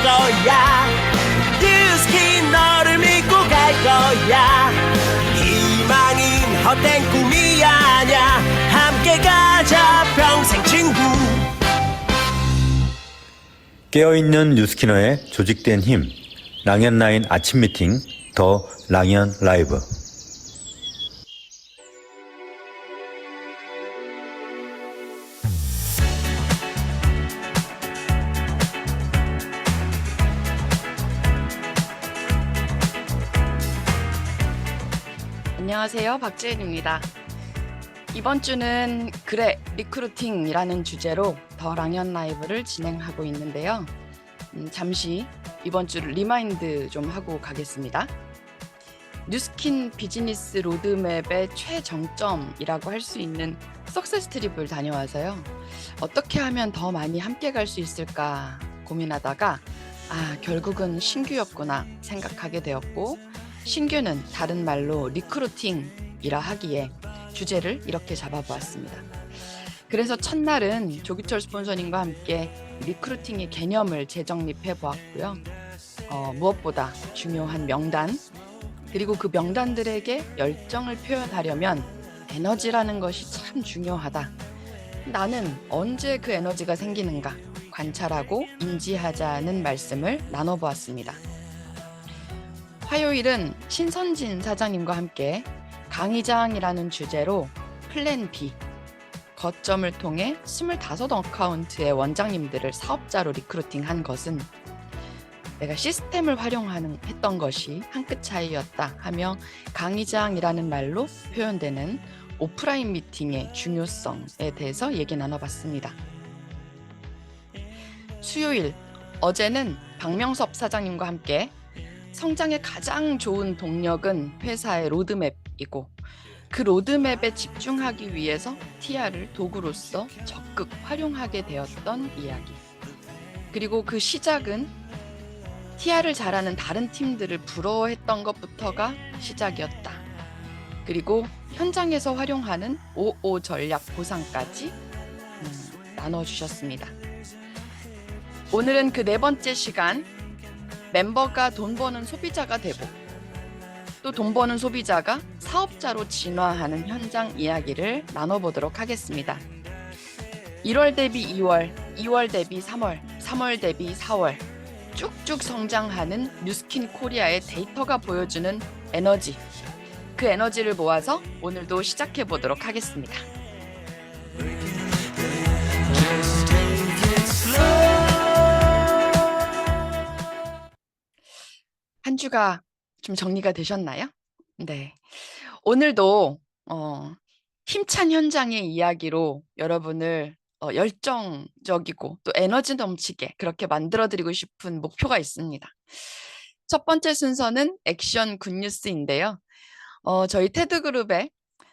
거야. 뉴스킨 너를 믿고 갈 거야. 희망은 헛된 꿈이 아냐. 함께 가자 평생 친구. 깨어있는 뉴스키너의 조직된 힘, 랑연9 아침 미팅, 더 랑연 라이브. 안녕하세요, 박지은입니다. 이번 주는 그래 리크루팅이라는 주제로 더 랑연 라이브를 진행하고 있는데요. 잠시 이번 주를 리마인드 좀 하고 가겠습니다. 뉴스킨 비즈니스 로드맵의 최정점이라고 할 수 있는 석세스 트립을 다녀와서요. 어떻게 하면 더 많이 함께 갈 수 있을까 고민하다가 결국은 신규였구나 생각하게 되었고, 신규는 다른 말로 리크루팅이라 하기에 주제를 이렇게 잡아보았습니다. 그래서 첫날은 조기철 스폰서님과 함께 리크루팅의 개념을 재정립해 보았고요. 무엇보다 중요한 명단, 그리고 그 명단들에게 열정을 표현하려면 에너지라는 것이 참 중요하다. 나는 언제 그 에너지가 생기는가 관찰하고 인지하자는 말씀을 나눠보았습니다. 화요일은 신선진 사장님과 함께 강의장이라는 주제로 플랜 B, 거점을 통해 25 어카운트의 원장님들을 사업자로 리크루팅한 것은 내가 시스템을 활용했던 것이 한 끗 차이였다 하며 강의장이라는 말로 표현되는 오프라인 미팅의 중요성에 대해서 얘기 나눠봤습니다. 수요일, 어제는 박명섭 사장님과 함께 성장의 가장 좋은 동력은 회사의 로드맵이고, 그 로드맵에 집중하기 위해서 TR을 도구로서 적극 활용하게 되었던 이야기. 그리고 그 시작은 TR을 잘하는 다른 팀들을 부러워했던 것부터가 시작이었다. 그리고 현장에서 활용하는 55 전략 보상까지 나눠주셨습니다. 오늘은 그 네 번째 시간, 멤버가 돈 버는 소비자가 되고 또 돈 버는 소비자가 사업자로 진화하는 현장 이야기를 나눠보도록 하겠습니다. 1월 대비 2월, 2월 대비 3월, 3월 대비 4월 쭉쭉 성장하는 뉴스킨 코리아의 데이터가 보여주는 에너지, 그 에너지를 모아서 오늘도 시작해 보도록 하겠습니다. 한 주가 좀 정리가 되셨나요? 네. 오늘도 힘찬 현장의 이야기로 여러분을 열정적이고 또 에너지 넘치게 그렇게 만들어드리고 싶은 목표가 있습니다. 첫 번째 순서는 액션 굿뉴스인데요. 저희 테드그룹의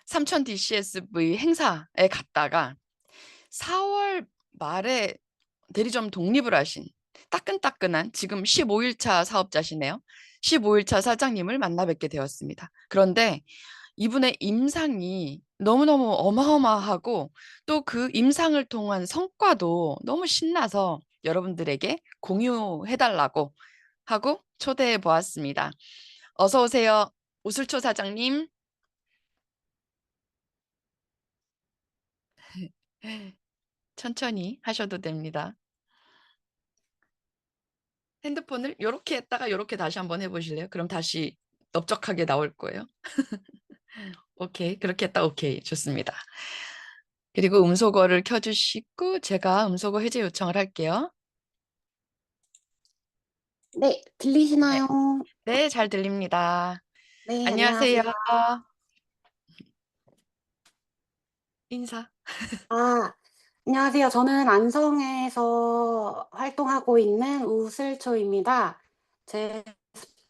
삼천 DCSV 행사에 갔다가 4월 말에 대리점 독립을 하신 따끈따끈한 지금 15일차 사업자시네요. 15일차 사장님을 만나 뵙게 되었습니다. 그런데 이분의 임상이 너무너무 어마어마하고 또 그 임상을 통한 성과도 너무 신나서 여러분들에게 공유해달라고 하고 초대해 보았습니다. 어서 오세요, 우슬초 사장님. 천천히 하셔도 됩니다. 핸드폰을 이렇게 했다가 이렇게 다시 한번 해보실래요? 그럼 다시 넓적하게 나올 거예요. 오케이, 그렇게 했다. 오케이, 좋습니다. 그리고 음소거를 켜주시고 제가 음소거 해제 요청을 할게요. 네, 들리시나요? 네, 잘 들립니다. 네, 안녕하세요. 안녕하세요. 인사. 아, 안녕하세요. 저는 안성에서 활동하고 있는 우슬초입니다. 제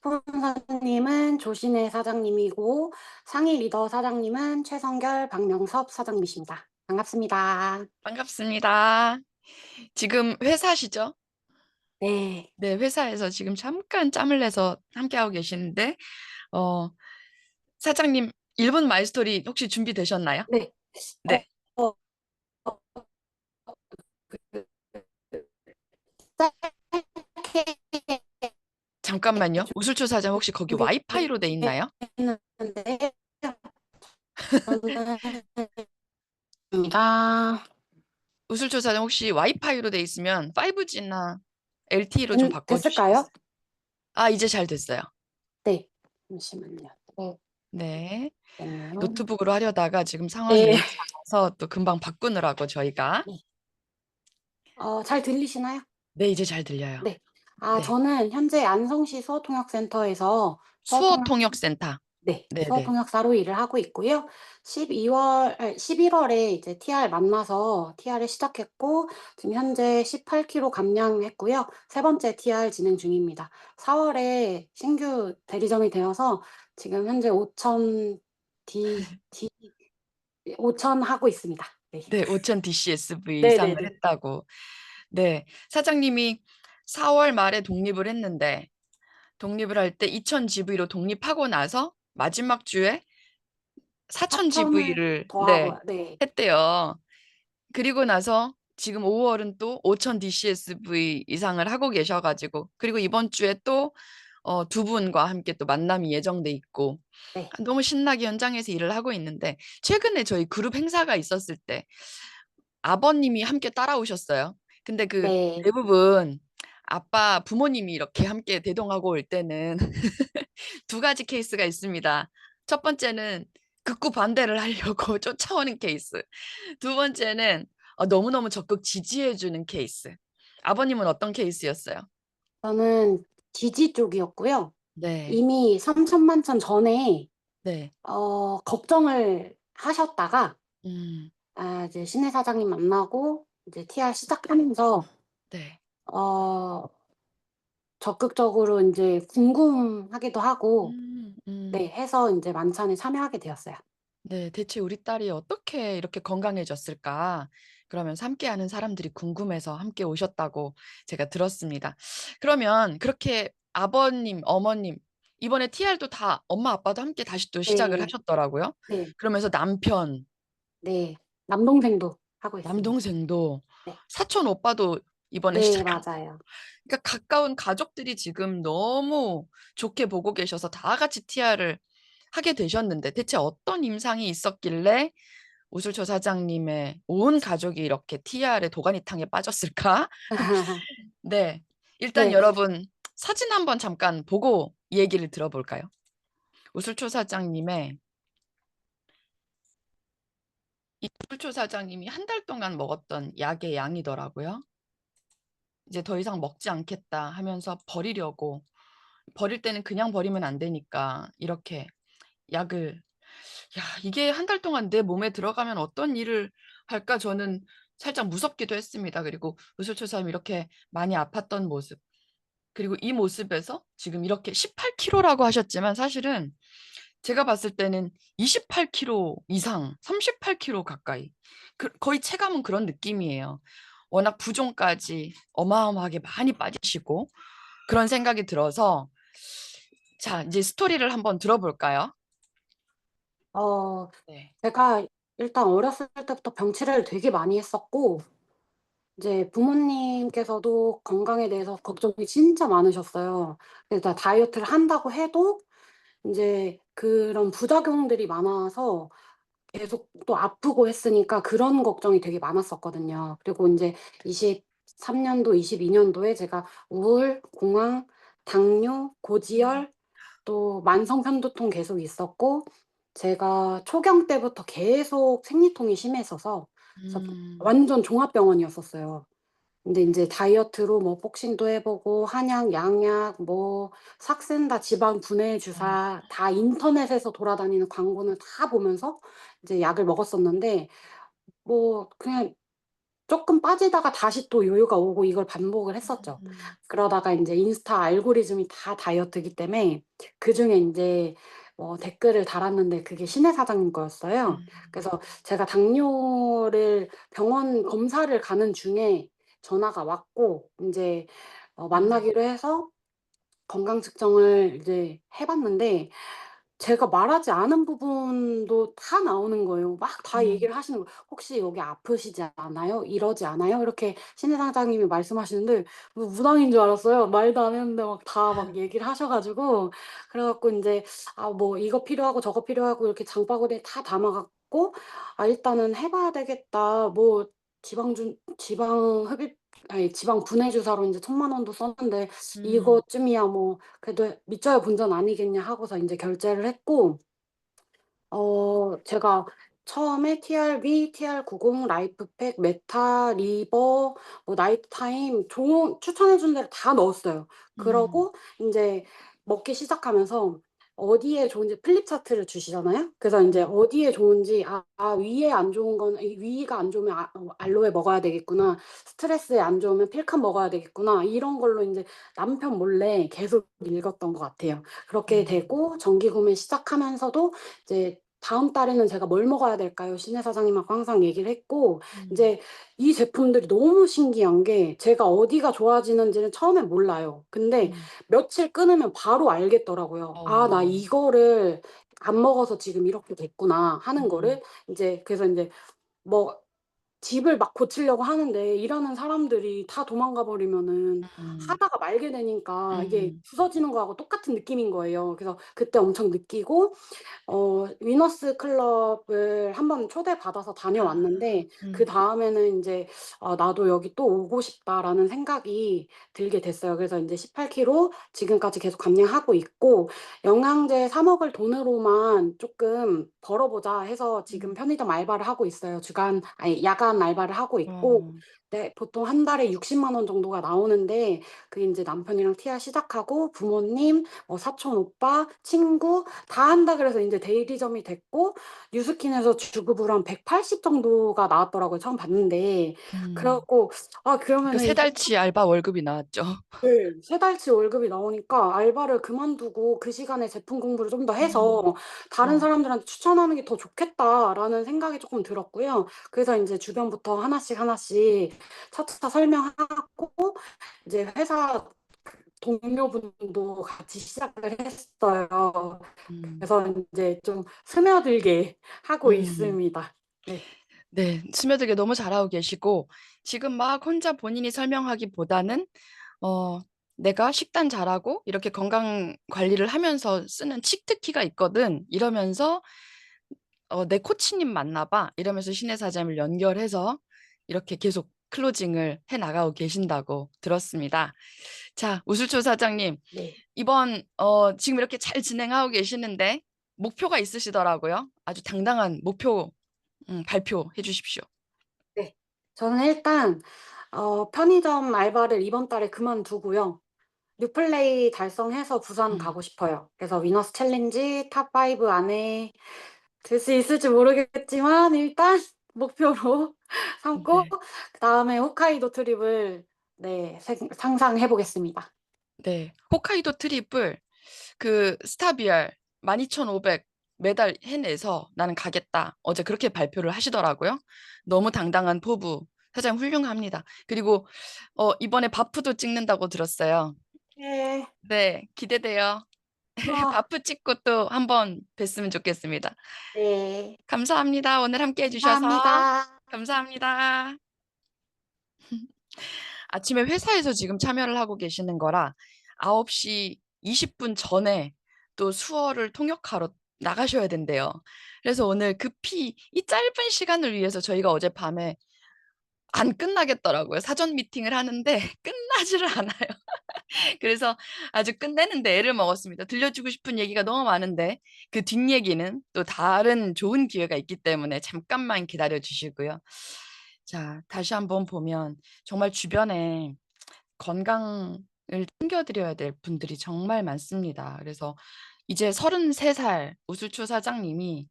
스폰서님은 조신혜 사장님이고 상위 리더 사장님은 최성결, 박명섭 사장님이십니다. 반갑습니다. 반갑습니다. 지금 회사시죠? 네, 네, 회사에서 지금 잠깐 짬을 내서 함께하고 계시는데 사장님 1분 마이스토리 혹시 준비되셨나요? 네. 네. 어, 짧게 잠깐만요. 우술초 사장 혹시 거기 와이파이로 돼 있나요? 준비했는데 저는 입니다. 우술초 사장 혹시 와이파이로 돼 있으면 5G나 LTE로 좀 바꿔주시겠어요? 됐을까요? 아, 이제 잘 됐어요. 네. 잠시만요. 네. 됐네요. 노트북으로 하려다가 지금 상황이 네. 여의치 않아서 또 금방 바꾸느라고 저희가. 네. 잘 들리시나요? 네, 이제 잘 들려요. 네. 네. 저는 현재 안성시 수어통역센터에서 수어통역센터. 네, 네네. 수어통역사로 일을 하고 있고요. 11월에 이제 TR 만나서 TR을 시작했고, 지금 현재 18kg 감량했고요. 세 번째 TR 진행 중입니다. 4월에 신규 대리점이 되어서 지금 현재 5천 하고 있습니다. 네. 네, 5천 DCSV 이상을 네네네. 했다고. 네, 사장님이 4월 말에 독립을 했는데 독립을 할 때 2000 GV로 독립하고 나서 마지막 주에 4000 GV를 더하고요. 네. 했대요. 그리고 나서 지금 5월은 또 5000 DCSV 이상을 하고 계셔가지고 그리고 이번 주에 또 두 분과 함께 또 만남이 예정돼 있고 네. 너무 신나게 현장에서 일을 하고 있는데 최근에 저희 그룹 행사가 있었을 때 아버님이 함께 따라오셨어요. 근데 그 네. 대부분 아빠 부모님이 이렇게 함께 대동하고 올 때는 두 가지 케이스가 있습니다. 첫 번째는 극구 반대를 하려고 쫓아오는 케이스. 두 번째는 너무너무 적극 지지해 주는 케이스. 아버님은 어떤 케이스였어요? 저는 지지 쪽이었고요. 네. 이미 삼천만천 전에 네. 걱정을 하셨다가 음. 이제 신혜 사장님 만나고 이제 TR 시작하면서 네. 어 적극적으로 인제 궁금하기도 하고 네 해서 인제 만찬에 참여하게 되었어요. 네. 대체 우리 딸이 어떻게 이렇게 건강해졌을까? 그러면서 함께하는 사람들이 궁금해서 함께 오셨다고 제가 들었습니다. 그러면 그렇게 아버님, 어머님 이번에 TR도 다 엄마 아빠도 함께 다시 또 시작을 네. 하셨더라고요. 네. 그러면서 남편, 네. 남동생도 하고 있습니다. 남동생도 네. 사촌 오빠도 이번에 네 시작한 맞아요. 그러니까 가까운 가족들이 지금 너무 좋게 보고 계셔서 다 같이 TR을 하게 되셨는데 대체 어떤 임상이 있었길래 우술초 사장님의 온 가족이 이렇게 TR의 도가니탕에 빠졌을까? 네. 일단 네. 여러분 사진 한번 잠깐 보고 얘기를 들어볼까요? 우술초 사장님의 이 우술초 사장님이 한 달 동안 먹었던 약의 양이더라고요. 이제 더 이상 먹지 않겠다 하면서 버리려고 버릴 때는 그냥 버리면 안 되니까 이렇게 약을 이게 한 달 동안 내 몸에 들어가면 어떤 일을 할까 저는 살짝 무섭기도 했습니다. 그리고 의술초사님이 이렇게 많이 아팠던 모습 그리고 이 모습에서 지금 이렇게 18kg라고 하셨지만 사실은 제가 봤을 때는 28kg 이상 38kg 가까이 거의 체감은 그런 느낌이에요. 워낙 부종까지 어마어마하게 많이 빠지시고 그런 생각이 들어서 자 이제 스토리를 한번 들어볼까요? 네. 제가 일단 어렸을 때부터 병치레를 되게 많이 했었고 이제 부모님께서도 건강에 대해서 걱정이 진짜 많으셨어요. 그래서 다이어트를 한다고 해도 인제 그런 부작용들이 많아서 계속 또 아프고 했으니까 그런 걱정이 되게 많았었거든요. 그리고 인제 23년도, 22년도에 제가 우울, 공황, 당뇨, 고지혈 또 만성 편두통 계속 있었고 제가 초경 때부터 계속 생리통이 심했어서 그래서 완전 종합병원이었었어요. 근데 인제 다이어트로 뭐 복싱도 해 보고 한약, 양약, 뭐 삭센다, 지방 분해 주사 다 인터넷에서 돌아다니는 광고는 다 보면서 이제 약을 먹었었는데 뭐 그냥 쪼끔 빠지다가 다시 또 요요가 오고 이걸 반복을 했었죠. 그러다가 인제 인스타 알고리즘이 다 다이어트이기 때문에 그중에 인제 댓글을 달았는데 그게 신혜 사장님 거였어요. 그래서 제가 당뇨를 병원 검사를 가는 중에 전화가 왔고 인제 만나기로 해서 건강 측정을 이제 해 봤는데 제가 말하지 않은 부분도 다 나오는 거예요. 막 다 음. 얘기를 하시는 거예요. "혹시 여기 아프시지 않아요? 이러지 않아요?" 이렇게 신입 사장님이 말씀하시는데 무당인 줄 알았어요. 말도 안 했는데 막 다 막 얘기를 하셔 가지고 그래 갖고 인제 뭐 이거 필요하고 저거 필요하고 이렇게 장바구니에 다 담아 갖고 '일단은 해 봐야 되겠다.' 뭐 지방 흡입 아니 지방 분해 주사로 인제 1,000,000원도 썼는데 음. '이거쯤이야 뭐 그래도 믿져야 본전 아니겠냐.' 하고서 인제 결제를 했고 제가 처음에 TRV, TR90, 라이프팩, 메타, 리버, 뭐 나이트타임 추천해 준 데를 다 넣었어요. 음. 그러고 인제 먹기 시작하면서 어디에 좋은지 플립 차트를 주시잖아요. 그래서 인제 음. 어디에 좋은지 위에 안 좋은 거는 이 위가 안 좋으면 알로에 먹어야 되겠구나. 스트레스에 안 좋으면 필름 먹어야 되겠구나. 이런 걸로 인제 남편 몰래 계속 읽었던 것 같아요. 그렇게 음. 되고 정기 구매 시작하면서도 이제 다음 달에는 제가 뭘 먹어야 될까요? 시내 사장님하고 항상 얘기를 했고 음. 인제 이 제품들이 너무 신기한 게 제가 어디가 좋아지는지는 처음엔 몰라요. 근데 음. 며칠 끊으면 바로 알겠더라고요. '아 나 어. 이거를 안 먹어서 지금 이렇게 됐구나.' 하는 음. 거를 인제 그래서 인제 뭐 집을 막 고치려고 하는데 일하는 사람들이 다 도망가 버리면은 음. 하다가 말게 되니까 이게 음. 부서지는 거하고 똑같은 느낌인 거예요. 그래서 그때 엄청 느끼고 위너스 클럽을 한번 초대받아서 아. 다녀왔는데 음. 그다음에는 인제 '나도 여기 또 오고 싶다.'라는 생각이 들게 됐어요. 그래서 인제 18 킬로 지금까지 계속 감량하고 있고 영양제 사 먹을 돈으로만 쪼끔 벌어 보자 해서 지금 음. 편의점 알바를 하고 있어요. 야간 알바를 하고 있고 어. 네 보통 한 달에 60만 원 정도가 나오는데 그게 인제 남편이랑 TR 시작하고 부모님, 사촌 오빠, 친구 다 한다 그래서 인제 대리점이 됐고 뉴스킨에서 주급으로 한 180 정도가 나왔더라고요, 처음 봤는데. 그래 음. 갖고 그 그러면은 세 이게 달치 알바 월급이 나왔죠. 네. 세 달치 월급이 나오니까 알바를 그만두고 그 시간에 제품 공부를 좀 더 해서 음. '다른 어. 사람들한테 추천하는 게 더 좋겠다.'라는 생각이 쪼끔 들었고요. 그래서 인제 주변부터 하나씩 하나씩 차차 설명하고 이제 회사 동료분도 같이 시작을 했어요. 음. 그래서 인제 좀 스며들게 하고 음. 있습니다. 네. 네. 스며들게 너무 잘하고 계시고 지금 막 혼자 본인이 설명하기보다는 어 "내가 식단 잘하고 이렇게 건강 관리를 하면서 쓰는 치트키가 있거든." 이러면서 "내 코치님 맞나 봐." 이러면서 신의 사점을 연결해서 이렇게 계속 클로징을 해 나가고 계신다고 들었습니다. 자, 우술초 사장님. 네. 이번 지금 이렇게 잘 진행하고 계시는데 목표가 있으시더라고요. 아주 당당한 목표 발표해 주십시오. 네. 저는 일단 편의점 알바를 이번 달에 그만두고요. 뉴플레이 달성해서 부산 음. 가고 싶어요. 그래서 위너스 챌린지 탑 5 안에 들 수 있을지 모르겠지만 일단 목표로 삼고 네. 그다음에 홋카이도 트립을 네 상상해 보겠습니다. 네. 홋카이도 트립을 그 스타비알 12,500 매달 해내서 "나는 가겠다." 어제 그렇게 발표를 하시더라고요. 너무 당당한 포부. 사장님 훌륭합니다. 그리고 이번에 바프도 찍는다고 들었어요. 네. 네. 기대돼요. 아 바프 찍고 또 한번 뵀으면 좋겠습니다. 네. 감사합니다. 오늘 함께 해 주셔서. 감사합니다. 감사합니다. 아침에 회사에서 지금 참여를 하고 계시는 거라 9시 20분 전에 또 수어를 통역하러 나가셔야 된대요. 그래서 오늘 급히 이 짧은 시간을 위해서 저희가 어젯밤에 안 끝나겠더라고요. 사전 미팅을 하는데 끝나지를 않아요. 그래서 아주 끝내는 데 애를 먹었습니다. 들려주고 싶은 얘기가 너무 많은데 그 뒷얘기는 또 다른 좋은 기회가 있기 때문에 잠깐만 기다려 주시고요. 자, 다시 한번 보면 정말 주변에 건강을 챙겨 드려야 될 분들이 정말 많습니다. 그래서 이제 33살 우술초 사장님이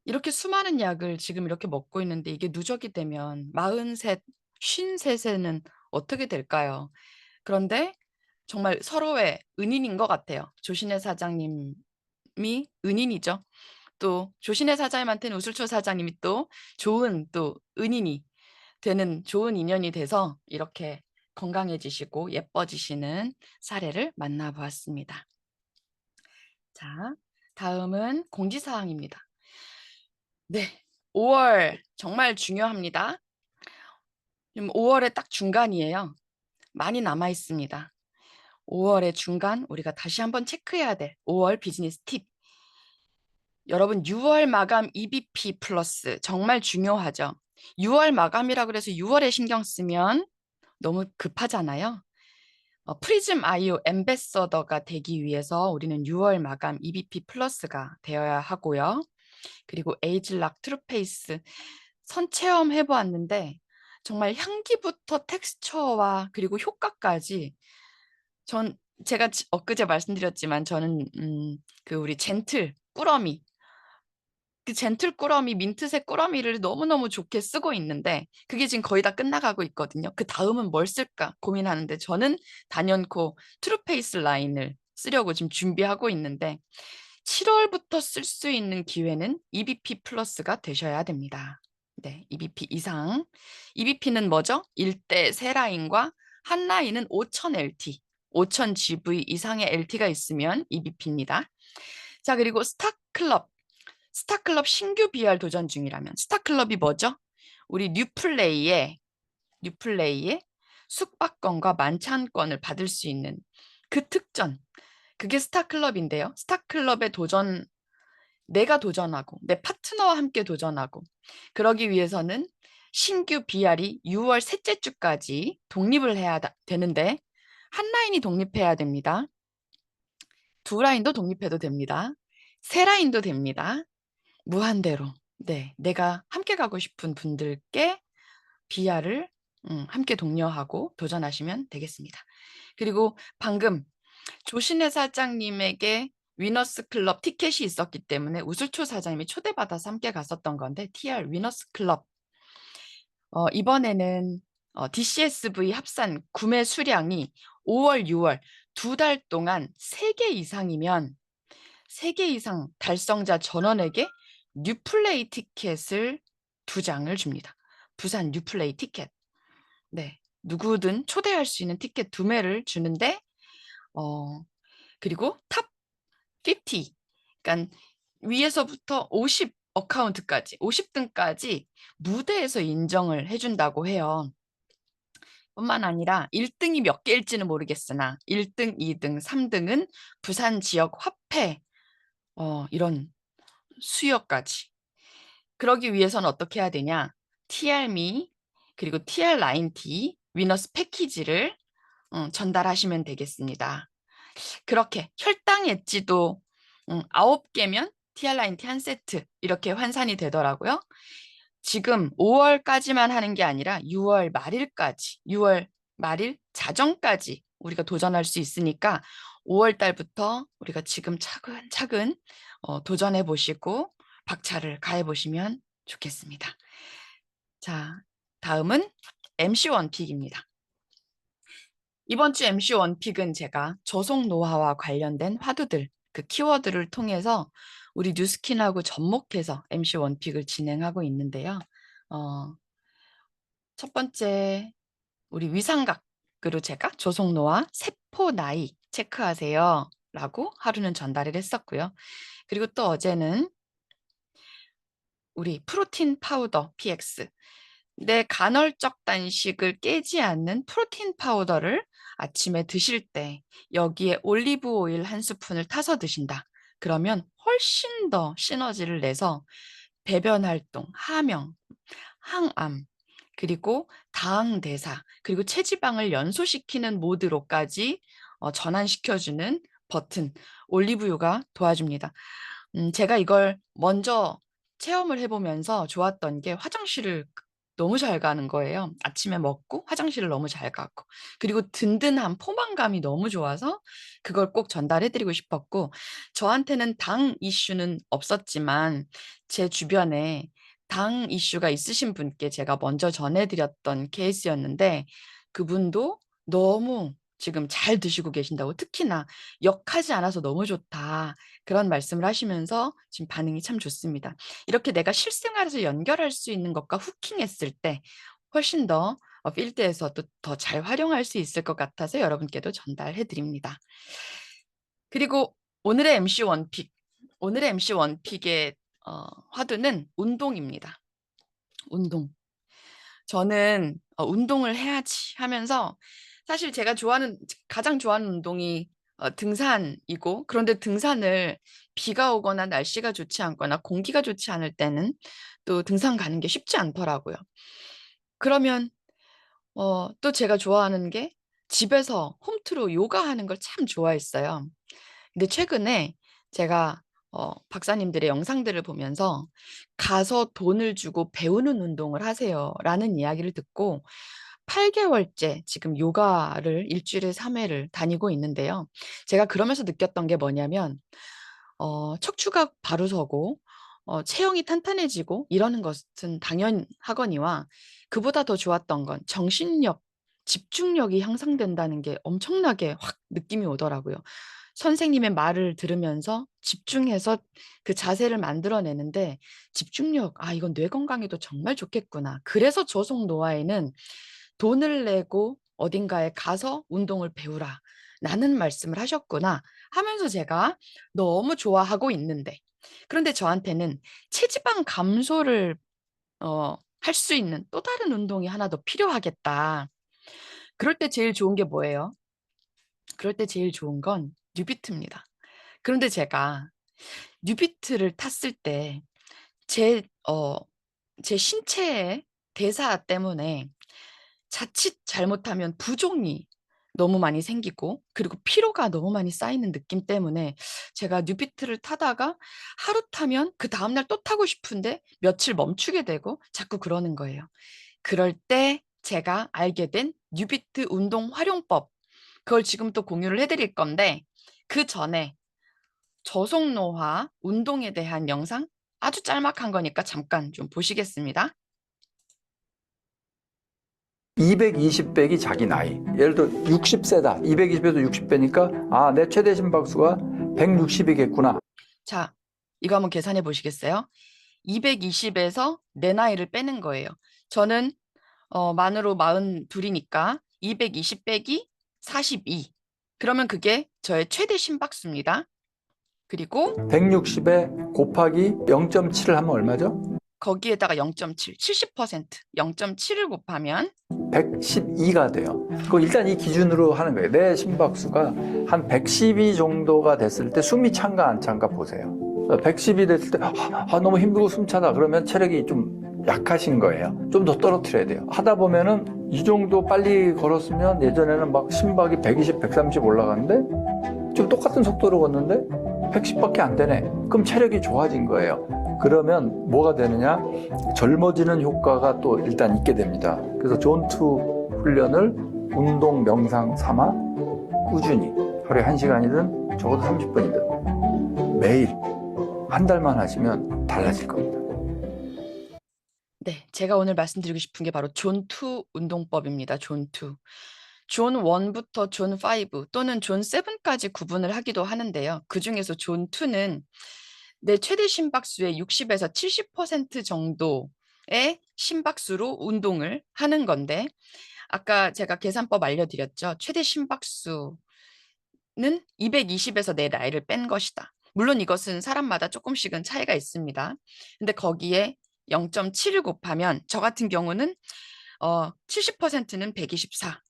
이렇게 수많은 약을 지금 이렇게 먹고 있는데 이게 누적이 되면 43, 53 에는 어떻게 될까요? 그런데 정말 서로의 은인인 것 같아요. 조신혜 사장님이 은인이죠. 또 조신혜 사장님한테는 우술초 사장님이 또 좋은 또 은인이 되는 좋은 인연이 돼서 이렇게 건강해지시고 예뻐지시는 사례를 만나 보았습니다. 자, 다음은 공지사항입니다. 네, 5월 정말 중요합니다. 지금 5월의 딱 중간이에요. 많이 남아 있습니다. 5월의 중간 우리가 다시 한번 체크해야 될 5월 비즈니스 팁. 여러분 6월 마감 EBP 플러스 정말 중요하죠. 6월 마감이라 그래서 6월에 신경 쓰면 너무 급하잖아요. 프리즘 아이오 엠베서더가 되기 위해서 우리는 6월 마감 EBP 플러스가 되어야 하고요. 그리고 에이즐락 트루페이스 선체험 해보았는데 정말 향기부터 텍스처와 그리고 효과까지 제가 엊그제 말씀드렸지만 저는 그 우리 젠틀 꾸러미 그 젠틀 꾸러미 민트색 꾸러미를 너무너무 좋게 쓰고 있는데 그게 지금 거의 다 끝나가고 있거든요. 그 다음은 뭘 쓸까 고민하는데 저는 단연코 트루페이스 라인을 쓰려고 지금 준비하고 있는데 7월부터 쓸 수 있는 기회는 EBP 플러스가 되셔야 됩니다. 네, EBP 이상. EBP는 뭐죠? 1대 세 라인과 한 라인은 5000LT, 5000GV 이상의 LT가 있으면 EBP입니다. 자, 그리고 스타클럽 신규 BR 도전 중이라면 스타클럽이 뭐죠? 우리 뉴플레이에 숙박권과 만찬권을 받을 수 있는 그 특전, 그게 스타클럽인데요. 스타클럽에 내가 도전하고 내 파트너와 함께 도전하고 그러기 위해서는 신규 BR이 6월 셋째 주까지 독립을 해야 되는데 한 라인이 독립해야 됩니다. 두 라인도 독립해도 됩니다. 세 라인도 됩니다. 무한대로. 네, 내가 함께 가고 싶은 분들께 BR을 함께 독려하고 도전하시면 되겠습니다. 그리고 방금 조신혜 사장님에게 위너스 클럽 티켓이 있었기 때문에 우슬초 사장님이 초대받아서 함께 갔었던 건데 TR 위너스 클럽 이번에는 DCSV 합산 구매 수량이 5월, 6월 2달 동안 3개 이상이면 3개 이상 달성자 전원에게 뉴플레이 티켓을 2장을 줍니다. 부산 뉴플레이 티켓. 네, 누구든 초대할 수 있는 티켓 2매를 주는데 그리고 탑 50, 그러니까 위에서부터 50 어카운트까지, 50등까지 무대에서 인정을 해준다고 해요. 뿐만 아니라 1등이 몇 개일지는 모르겠으나 1등, 2등, 3등은 부산 지역 화폐 이런 수여까지. 그러기 위해서는 어떻게 해야 되냐? TR미 그리고 TR9T 위너스 패키지를 전달하시면 되겠습니다. 그렇게 혈당 엣지도 9개면 TR9T 한 세트 이렇게 환산이 되더라고요. 지금 5월까지만 하는 게 아니라 6월 말일까지, 6월 말일 자정까지 우리가 도전할 수 있으니까 5월 달부터 우리가 지금 차근차근 도전해 보시고 박차를 가해 보시면 좋겠습니다. 자, 다음은 MC 원픽입니다. 이번 주 MC 원픽은 제가 저속 노화와 관련된 화두들, 그 키워드를 통해서 우리 뉴스킨하고 접목해서 MC 원픽을 진행하고 있는데요. 첫 번째, 우리 위상각으로 제가 저속 노화, 세포 나이 체크하세요 라고 하루는 전달을 했었고요. 그리고 또 어제는 우리 프로틴 파우더 PX, 내 간헐적 단식을 깨지 않는 프로틴 파우더를 아침에 드실 때 여기에 올리브 오일 한 스푼을 타서 드신다. 그러면 훨씬 더 시너지를 내서 배변 활동, 하명, 항암, 그리고 다항 대사, 그리고 체지방을 연소시키는 모드로까지 전환시켜주는 버튼, 올리브유가 도와줍니다. 제가 이걸 먼저 체험을 해보면서 좋았던 게 화장실을 너무 잘 가는 거예요. 아침에 먹고 화장실을 너무 잘 가고. 그리고 든든한 포만감이 너무 좋아서 그걸 꼭 전달해드리고 싶었고, 저한테는 당 이슈는 없었지만 제 주변에 당 이슈가 있으신 분께 제가 먼저 전해드렸던 케이스였는데 그분도 너무 지금 잘 드시고 계신다고, 특히나 역하지 않아서 너무 좋다, 그런 말씀을 하시면서 지금 반응이 참 좋습니다. 이렇게 내가 실생활에서 연결할 수 있는 것과 후킹했을 때 훨씬 더 필드에서도 더 잘 활용할 수 있을 것 같아서 여러분께도 전달해 드립니다. 그리고 오늘의 MC 원픽, 오늘의 MC 원픽의 화두는 운동입니다. 운동. 저는 운동을 해야지 하면서 사실 제가 가장 좋아하는 운동이 등산이고, 그런데 등산을 비가 오거나 날씨가 좋지 않거나 공기가 좋지 않을 때는 또 등산 가는 게 쉽지 않더라고요. 그러면 또 제가 좋아하는 게 집에서 홈트로 요가하는 걸 참 좋아했어요. 근데 최근에 제가 박사님들의 영상들을 보면서 가서 돈을 주고 배우는 운동을 하세요라는 이야기를 듣고 8개월째 지금 요가를 일주일에 3회를 다니고 있는데요. 제가 그러면서 느꼈던 게 뭐냐면 척추가 바로 서고 체형이 탄탄해지고 이러는 것은 당연하거니와 그보다 더 좋았던 건 정신력, 집중력이 향상된다는 게 엄청나게 확 느낌이 오더라고요. 선생님의 말을 들으면서 집중해서 그 자세를 만들어내는데 집중력, 이건 뇌 건강에도 정말 좋겠구나. 그래서 조속 노화에는 돈을 내고 어딘가에 가서 운동을 배우라. 라는 말씀을 하셨구나 하면서 제가 너무 좋아하고 있는데, 그런데 저한테는 체지방 감소를 할 수 있는 또 다른 운동이 하나 더 필요하겠다. 그럴 때 제일 좋은 게 뭐예요? 그럴 때 제일 좋은 건 뉴비트입니다. 그런데 제가 뉴비트를 탔을 때 제, 제 신체의 대사 때문에 자칫 잘못하면 부종이 너무 많이 생기고 그리고 피로가 너무 많이 쌓이는 느낌 때문에 제가 뉴비트를 타다가 하루 타면 그 다음날 또 타고 싶은데 며칠 멈추게 되고 자꾸 그러는 거예요. 그럴 때 제가 알게 된 뉴비트 운동 활용법, 그걸 지금 또 공유를 해드릴 건데 그 전에 저속노화 운동에 대한 영상 아주 짤막한 거니까 잠깐 좀 보시겠습니다. 220백이 자기 나이. 예를 들어 60세다. 220에서 60배니까 내 최대 심박수가 160이겠구나. 자, 이거 한번 계산해 보시겠어요? 220에서 내 나이를 빼는 거예요. 저는 만으로 42이니까 220 빼기 42. 그러면 그게 저의 최대 심박수입니다. 그리고 160에 곱하기 0.7을 하면 얼마죠? 거기에다가 0.7, 70%, 0.7을 곱하면 112가 돼요. 그 일단 이 기준으로 하는 거예요. 내 심박수가 한 112 정도가 됐을 때 숨이 찬가 안 찬가 보세요. 110이 됐을 때 너무 힘들고 숨차다 그러면 체력이 좀 약하신 거예요. 좀 더 떨어뜨려야 돼요. 하다 보면은 이 정도 빨리 걸었으면 예전에는 막 심박이 120, 130 올라가는데 지금 똑같은 속도로 걷는데 110밖에 안 되네. 그럼 체력이 좋아진 거예요. 그러면 뭐가 되느냐? 젊어지는 효과가 또 일단 있게 됩니다. 그래서 존투 훈련을 운동 명상 삼아 꾸준히 하루에 1시간이든 적어도 30분이든 매일 한 달만 하시면 달라질 겁니다. 네, 제가 오늘 말씀드리고 싶은 게 바로 존2 운동법입니다. 존2. 존 1부터 존 5 또는 존 7까지 구분을 하기도 하는데요. 그중에서 존 2는 내 최대 심박수의 60에서 70% 정도의 심박수로 운동을 하는 건데, 아까 제가 계산법 알려드렸죠. 최대 심박수는 220에서 내 나이를 뺀 것이다. 물론 이것은 사람마다 조금씩은 차이가 있습니다. 근데 거기에 0.7을 곱하면 저 같은 경우는 70%는 124.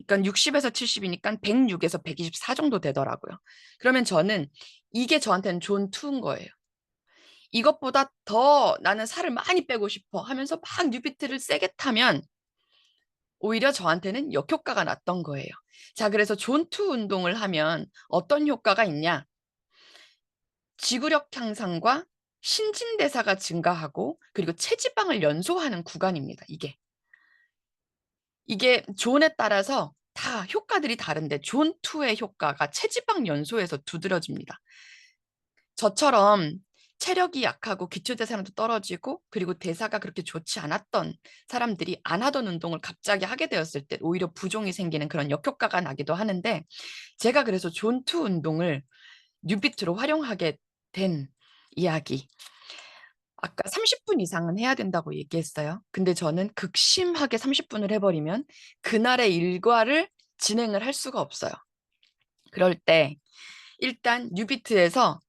그러니까 60에서 70이니까 106에서 124 정도 되더라고요. 그러면 저는 이게 저한테는 존 2인 거예요. 이것보다 더 나는 살을 많이 빼고 싶어 하면서 막 뉴비트를 세게 타면 오히려 저한테는 역효과가 났던 거예요. 자, 그래서 존 2 운동을 하면 어떤 효과가 있냐? 지구력 향상과 신진대사가 증가하고 그리고 체지방을 연소하는 구간입니다. 이게 존에 따라서 다 효과들이 다른데 존 2의 효과가 체지방 연소에서 두드러집니다. 저처럼 체력이 약하고 기초대사량도 떨어지고 그리고 대사가 그렇게 좋지 않았던 사람들이 안 하던 운동을 갑자기 하게 되었을 때 오히려 부종이 생기는 그런 역효과가 나기도 하는데, 제가 그래서 존 2 운동을 뉴비트로 활용하게 된 이야기. 아까 30분 이상은 해야 된다고 얘기했어요. 근데 저는 극심하게 30분을 해버리면 그날의 일과를 진행을 할 수가 없어요. 그럴 때 일단 뉴비트에서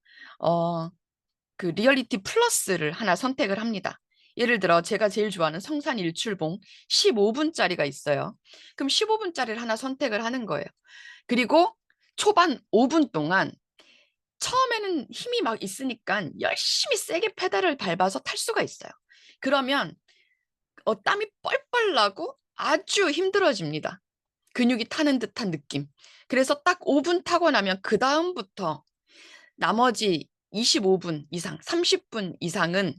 그 리얼리티 플러스를 하나 선택을 합니다. 예를 들어 제가 제일 좋아하는 성산 일출봉 15분짜리가 있어요. 그럼 15분짜리를 하나 선택을 하는 거예요. 그리고 초반 5분 동안 처음에는 힘이 막 있으니까 열심히 세게 페달을 밟아서 탈 수가 있어요. 그러면 땀이 뻘뻘 나고 아주 힘들어집니다. 근육이 타는 듯한 느낌. 그래서 딱 5분 타고 나면 그 다음부터 나머지 25분 이상, 30분 이상은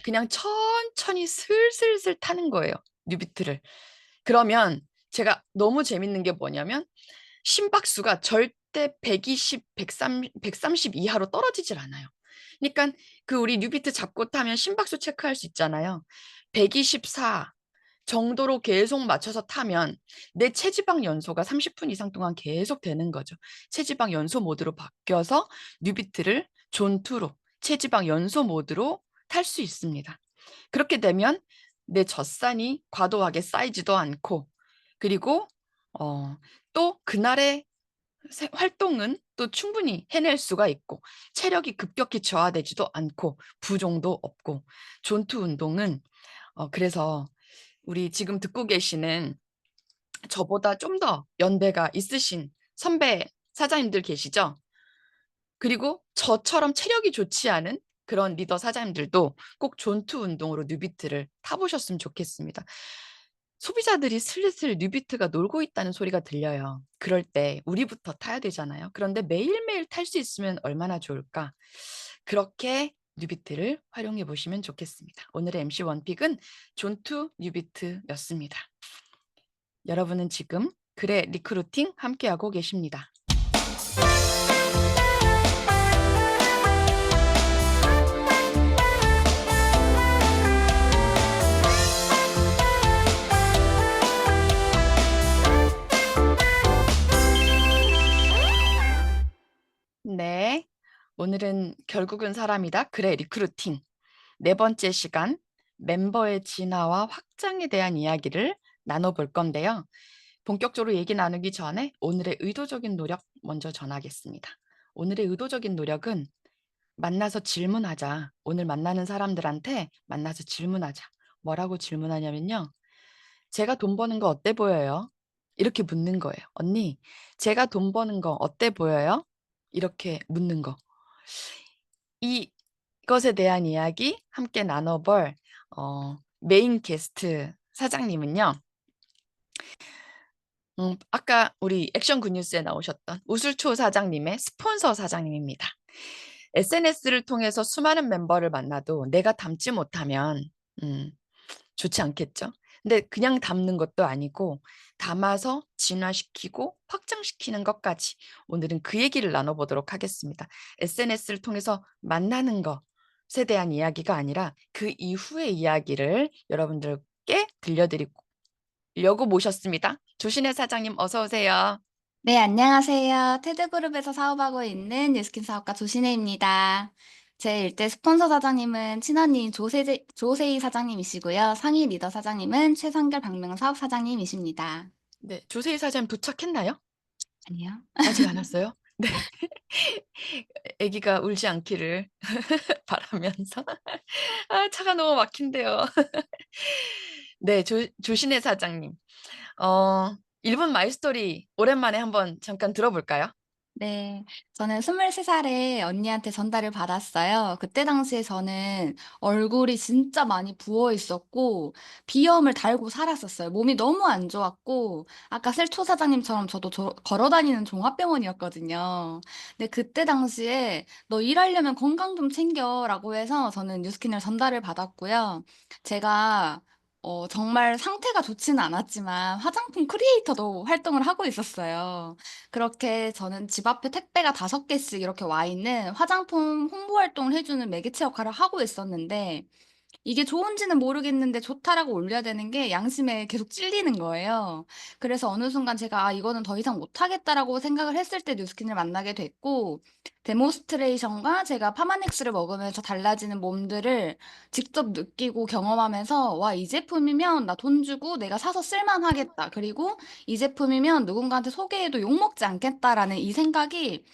그냥 천천히 슬슬슬 타는 거예요. 뉴비트를. 그러면 제가 너무 재밌는 게 뭐냐면 심박수가 절대 120, 130 이하로 떨어지질 않아요. 그러니까 그 우리 뉴비트 잡고 타면 심박수 체크할 수 있잖아요. 124 정도로 계속 맞춰서 타면 내 체지방 연소가 30분 이상 동안 계속 되는 거죠. 체지방 연소 모드로 바뀌어서 뉴비트를 존2로 체지방 연소 모드로 탈 수 있습니다. 그렇게 되면 내 젖산이 과도하게 쌓이지도 않고 그리고 또 그날의 활동은 또 충분히 해낼 수가 있고 체력이 급격히 저하되지도 않고 부종도 없고 존투 운동은 그래서 우리 지금 듣고 계시는 저보다 좀 더 연배가 있으신 선배 사장님들 계시죠? 그리고 저처럼 체력이 좋지 않은 그런 리더 사장님들도 꼭 존투 운동으로 뉴비트를 타보셨으면 좋겠습니다. 소비자들이 슬슬 뉴비트가 놀고 있다는 소리가 들려요. 그럴 때 우리부터 타야 되잖아요. 그런데 매일매일 탈 수 있으면 얼마나 좋을까? 그렇게 뉴비트를 활용해 보시면 좋겠습니다. 오늘의 MC 원픽은 존투 뉴비트였습니다. 여러분은 지금 그래 리크루팅 함께하고 계십니다. 네, 오늘은 결국은 사람이다. 그래, 리크루팅. 네 번째 시간, 멤버의 진화와 확장에 대한 이야기를 나눠볼 건데요. 본격적으로 얘기 나누기 전에 오늘의 의도적인 노력 먼저 전하겠습니다. 오늘의 의도적인 노력은 만나서 질문하자. 오늘 만나는 사람들한테 만나서 질문하자. 뭐라고 질문하냐면요. 제가 돈 버는 거 어때 보여요? 이렇게 묻는 거예요. 언니, 제가 돈 버는 거 어때 보여요? 이렇게 묻는 거. 이것에 대한 이야기 함께 나눠볼 메인 게스트 사장님은요. 아까 우리 액션 굿뉴스에 나오셨던 우술초 사장님의 스폰서 사장님입니다. SNS를 통해서 수많은 멤버를 만나도 내가 담지 못하면 좋지 않겠죠? 근데 그냥 담는 것도 아니고 담아서 진화시키고 확장시키는 것까지 오늘은 그 얘기를 나눠보도록 하겠습니다. SNS를 통해서 만나는 것에 대한 이야기가 아니라 그 이후의 이야기를 여러분들께 들려드리려고 모셨습니다. 조신혜 사장님 어서 오세요. 네, 안녕하세요. 테드그룹에서 사업하고 있는 뉴스킨 사업가 조신혜입니다. 제 일대 스폰서 사장님은 친언니인 조세희 사장님이시고요. 상위 리더 사장님은 최상결 방명 사업 사장님이십니다. 네, 조세희 사장님 도착했나요? 아니요. 아직 안 왔어요? 네. 아기가 울지 않기를 바라면서 차가 너무 막힌대요. 네, 조신혜 사장님. 1분 마이스토리 오랜만에 한번 잠깐 들어볼까요? 네, 저는 23살에 언니한테 전달을 받았어요. 그때 당시에 저는 얼굴이 진짜 많이 부어 있었고, 비염을 달고 살았었어요. 몸이 너무 안 좋았고, 아까 셀초 사장님처럼 저도 걸어 다니는 종합병원이었거든요. 근데 그때 당시에 너 일하려면 건강 좀 챙겨라고 해서 저는 뉴스킨을 전달을 받았고요. 제가 정말 상태가 좋지는 않았지만 화장품 크리에이터도 활동을 하고 있었어요. 그렇게 저는 집 앞에 택배가 5개씩 이렇게 와 있는 화장품 홍보 활동을 해주는 매개체 역할을 하고 있었는데, 이게 좋은지는 모르겠는데 좋다라고 올려야 되는 게 양심에 계속 찔리는 거예요. 그래서 어느 순간 제가 이거는 더 이상 못하겠다라고 생각을 했을 때 뉴스킨을 만나게 됐고, 데모스트레이션과 제가 파마넥스를 먹으면서 달라지는 몸들을 직접 느끼고 경험하면서 와, 이 제품이면 나 돈 주고 내가 사서 쓸만하겠다. 그리고 이 제품이면 누군가한테 소개해도 욕먹지 않겠다라는 이 생각이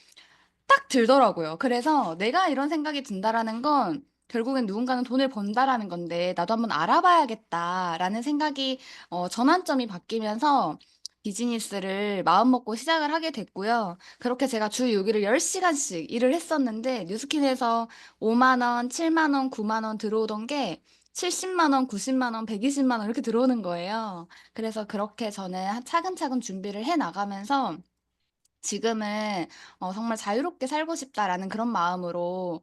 딱 들더라고요. 그래서 내가 이런 생각이 든다라는 건 결국엔 누군가는 돈을 번다라는 건데 나도 한번 알아봐야겠다라는 생각이 전환점이 바뀌면서 비즈니스를 마음먹고 시작을 하게 됐고요. 그렇게 제가 주 6일을 10시간씩 일을 했었는데 뉴스킨에서 5만 원, 7만 원, 9만 원 들어오던 게 70만 원, 90만 원, 120만 원 이렇게 들어오는 거예요. 그래서 그렇게 저는 차근차근 준비를 해 나가면서 지금은 정말 자유롭게 살고 싶다라는 그런 마음으로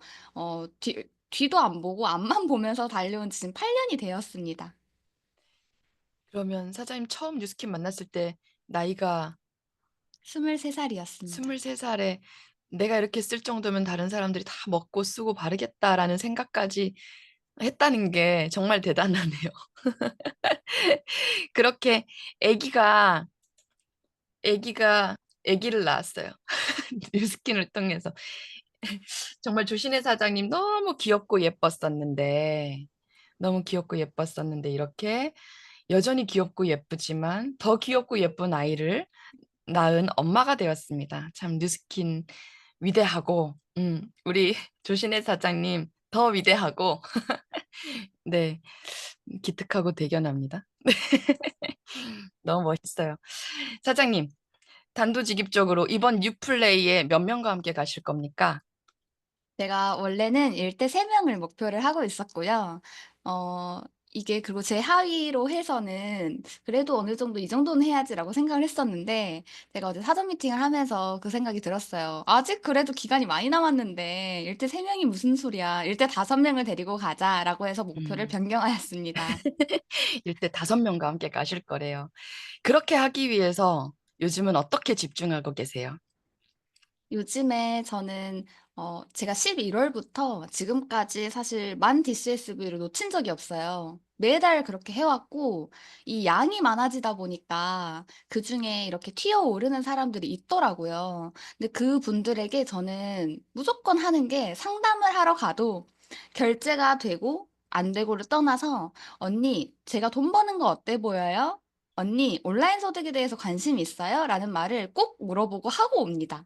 뒤도 안 보고 앞만 보면서 달려온 지금 8년이 되었습니다. 그러면 사장님 처음 뉴스킨 만났을 때 나이가 23살이었습니다. 23살에 내가 이렇게 쓸 정도면 다른 사람들이 다 먹고 쓰고 바르겠다라는 생각까지 했다는 게 정말 대단하네요. 그렇게 아기가 아기가 아기를 낳았어요. 뉴스킨을 통해서. 정말 조신혜 사장님 너무 귀엽고 예뻤었는데 너무 귀엽고 예뻤었는데 이렇게 여전히 귀엽고 예쁘지만 더 귀엽고 예쁜 아이를 낳은 엄마가 되었습니다. 참 뉴스킨 위대하고 우리 조신혜 사장님 더 위대하고 네 기특하고 대견합니다. 너무 멋있어요. 사장님 단도직입적으로 이번 뉴플레이에 몇 명과 함께 가실 겁니까? 제가 원래는 일대 3명을 목표를 하고 있었고요. 이게 그리고 제 하위로 해서는 그래도 어느 정도 '이 정도는 해야지.'라고 생각을 했었는데 제가 어제 사전 미팅을 하면서 그 생각이 들었어요. '아직 그래도 기간이 많이 남았는데 일대 3명이 무슨 소리야. 일대 5명을 데리고 가자.'라고 해서 목표를 음. 변경하였습니다. 일대 5명과 함께 가실 거래요. 그렇게 하기 위해서 요즘은 어떻게 집중하고 계세요? 요즘에 저는 제가 11월부터 지금까지 사실 만 DCSV를 놓친 적이 없어요. 매달 그렇게 해 왔고 이 양이 많아지다 보니까 그중에 이렇게 튀어오르는 사람들이 있더라고요. 근데 그분들에게 저는 무조건 하는 게 상담을 하러 가도 결제가 되고 안 되고를 떠나서 "언니 제가 돈 버는 거 어때 보여요? 언니 온라인 소득에 대해서 관심 있어요?" 라는 말을 꼭 물어보고 하고 옵니다.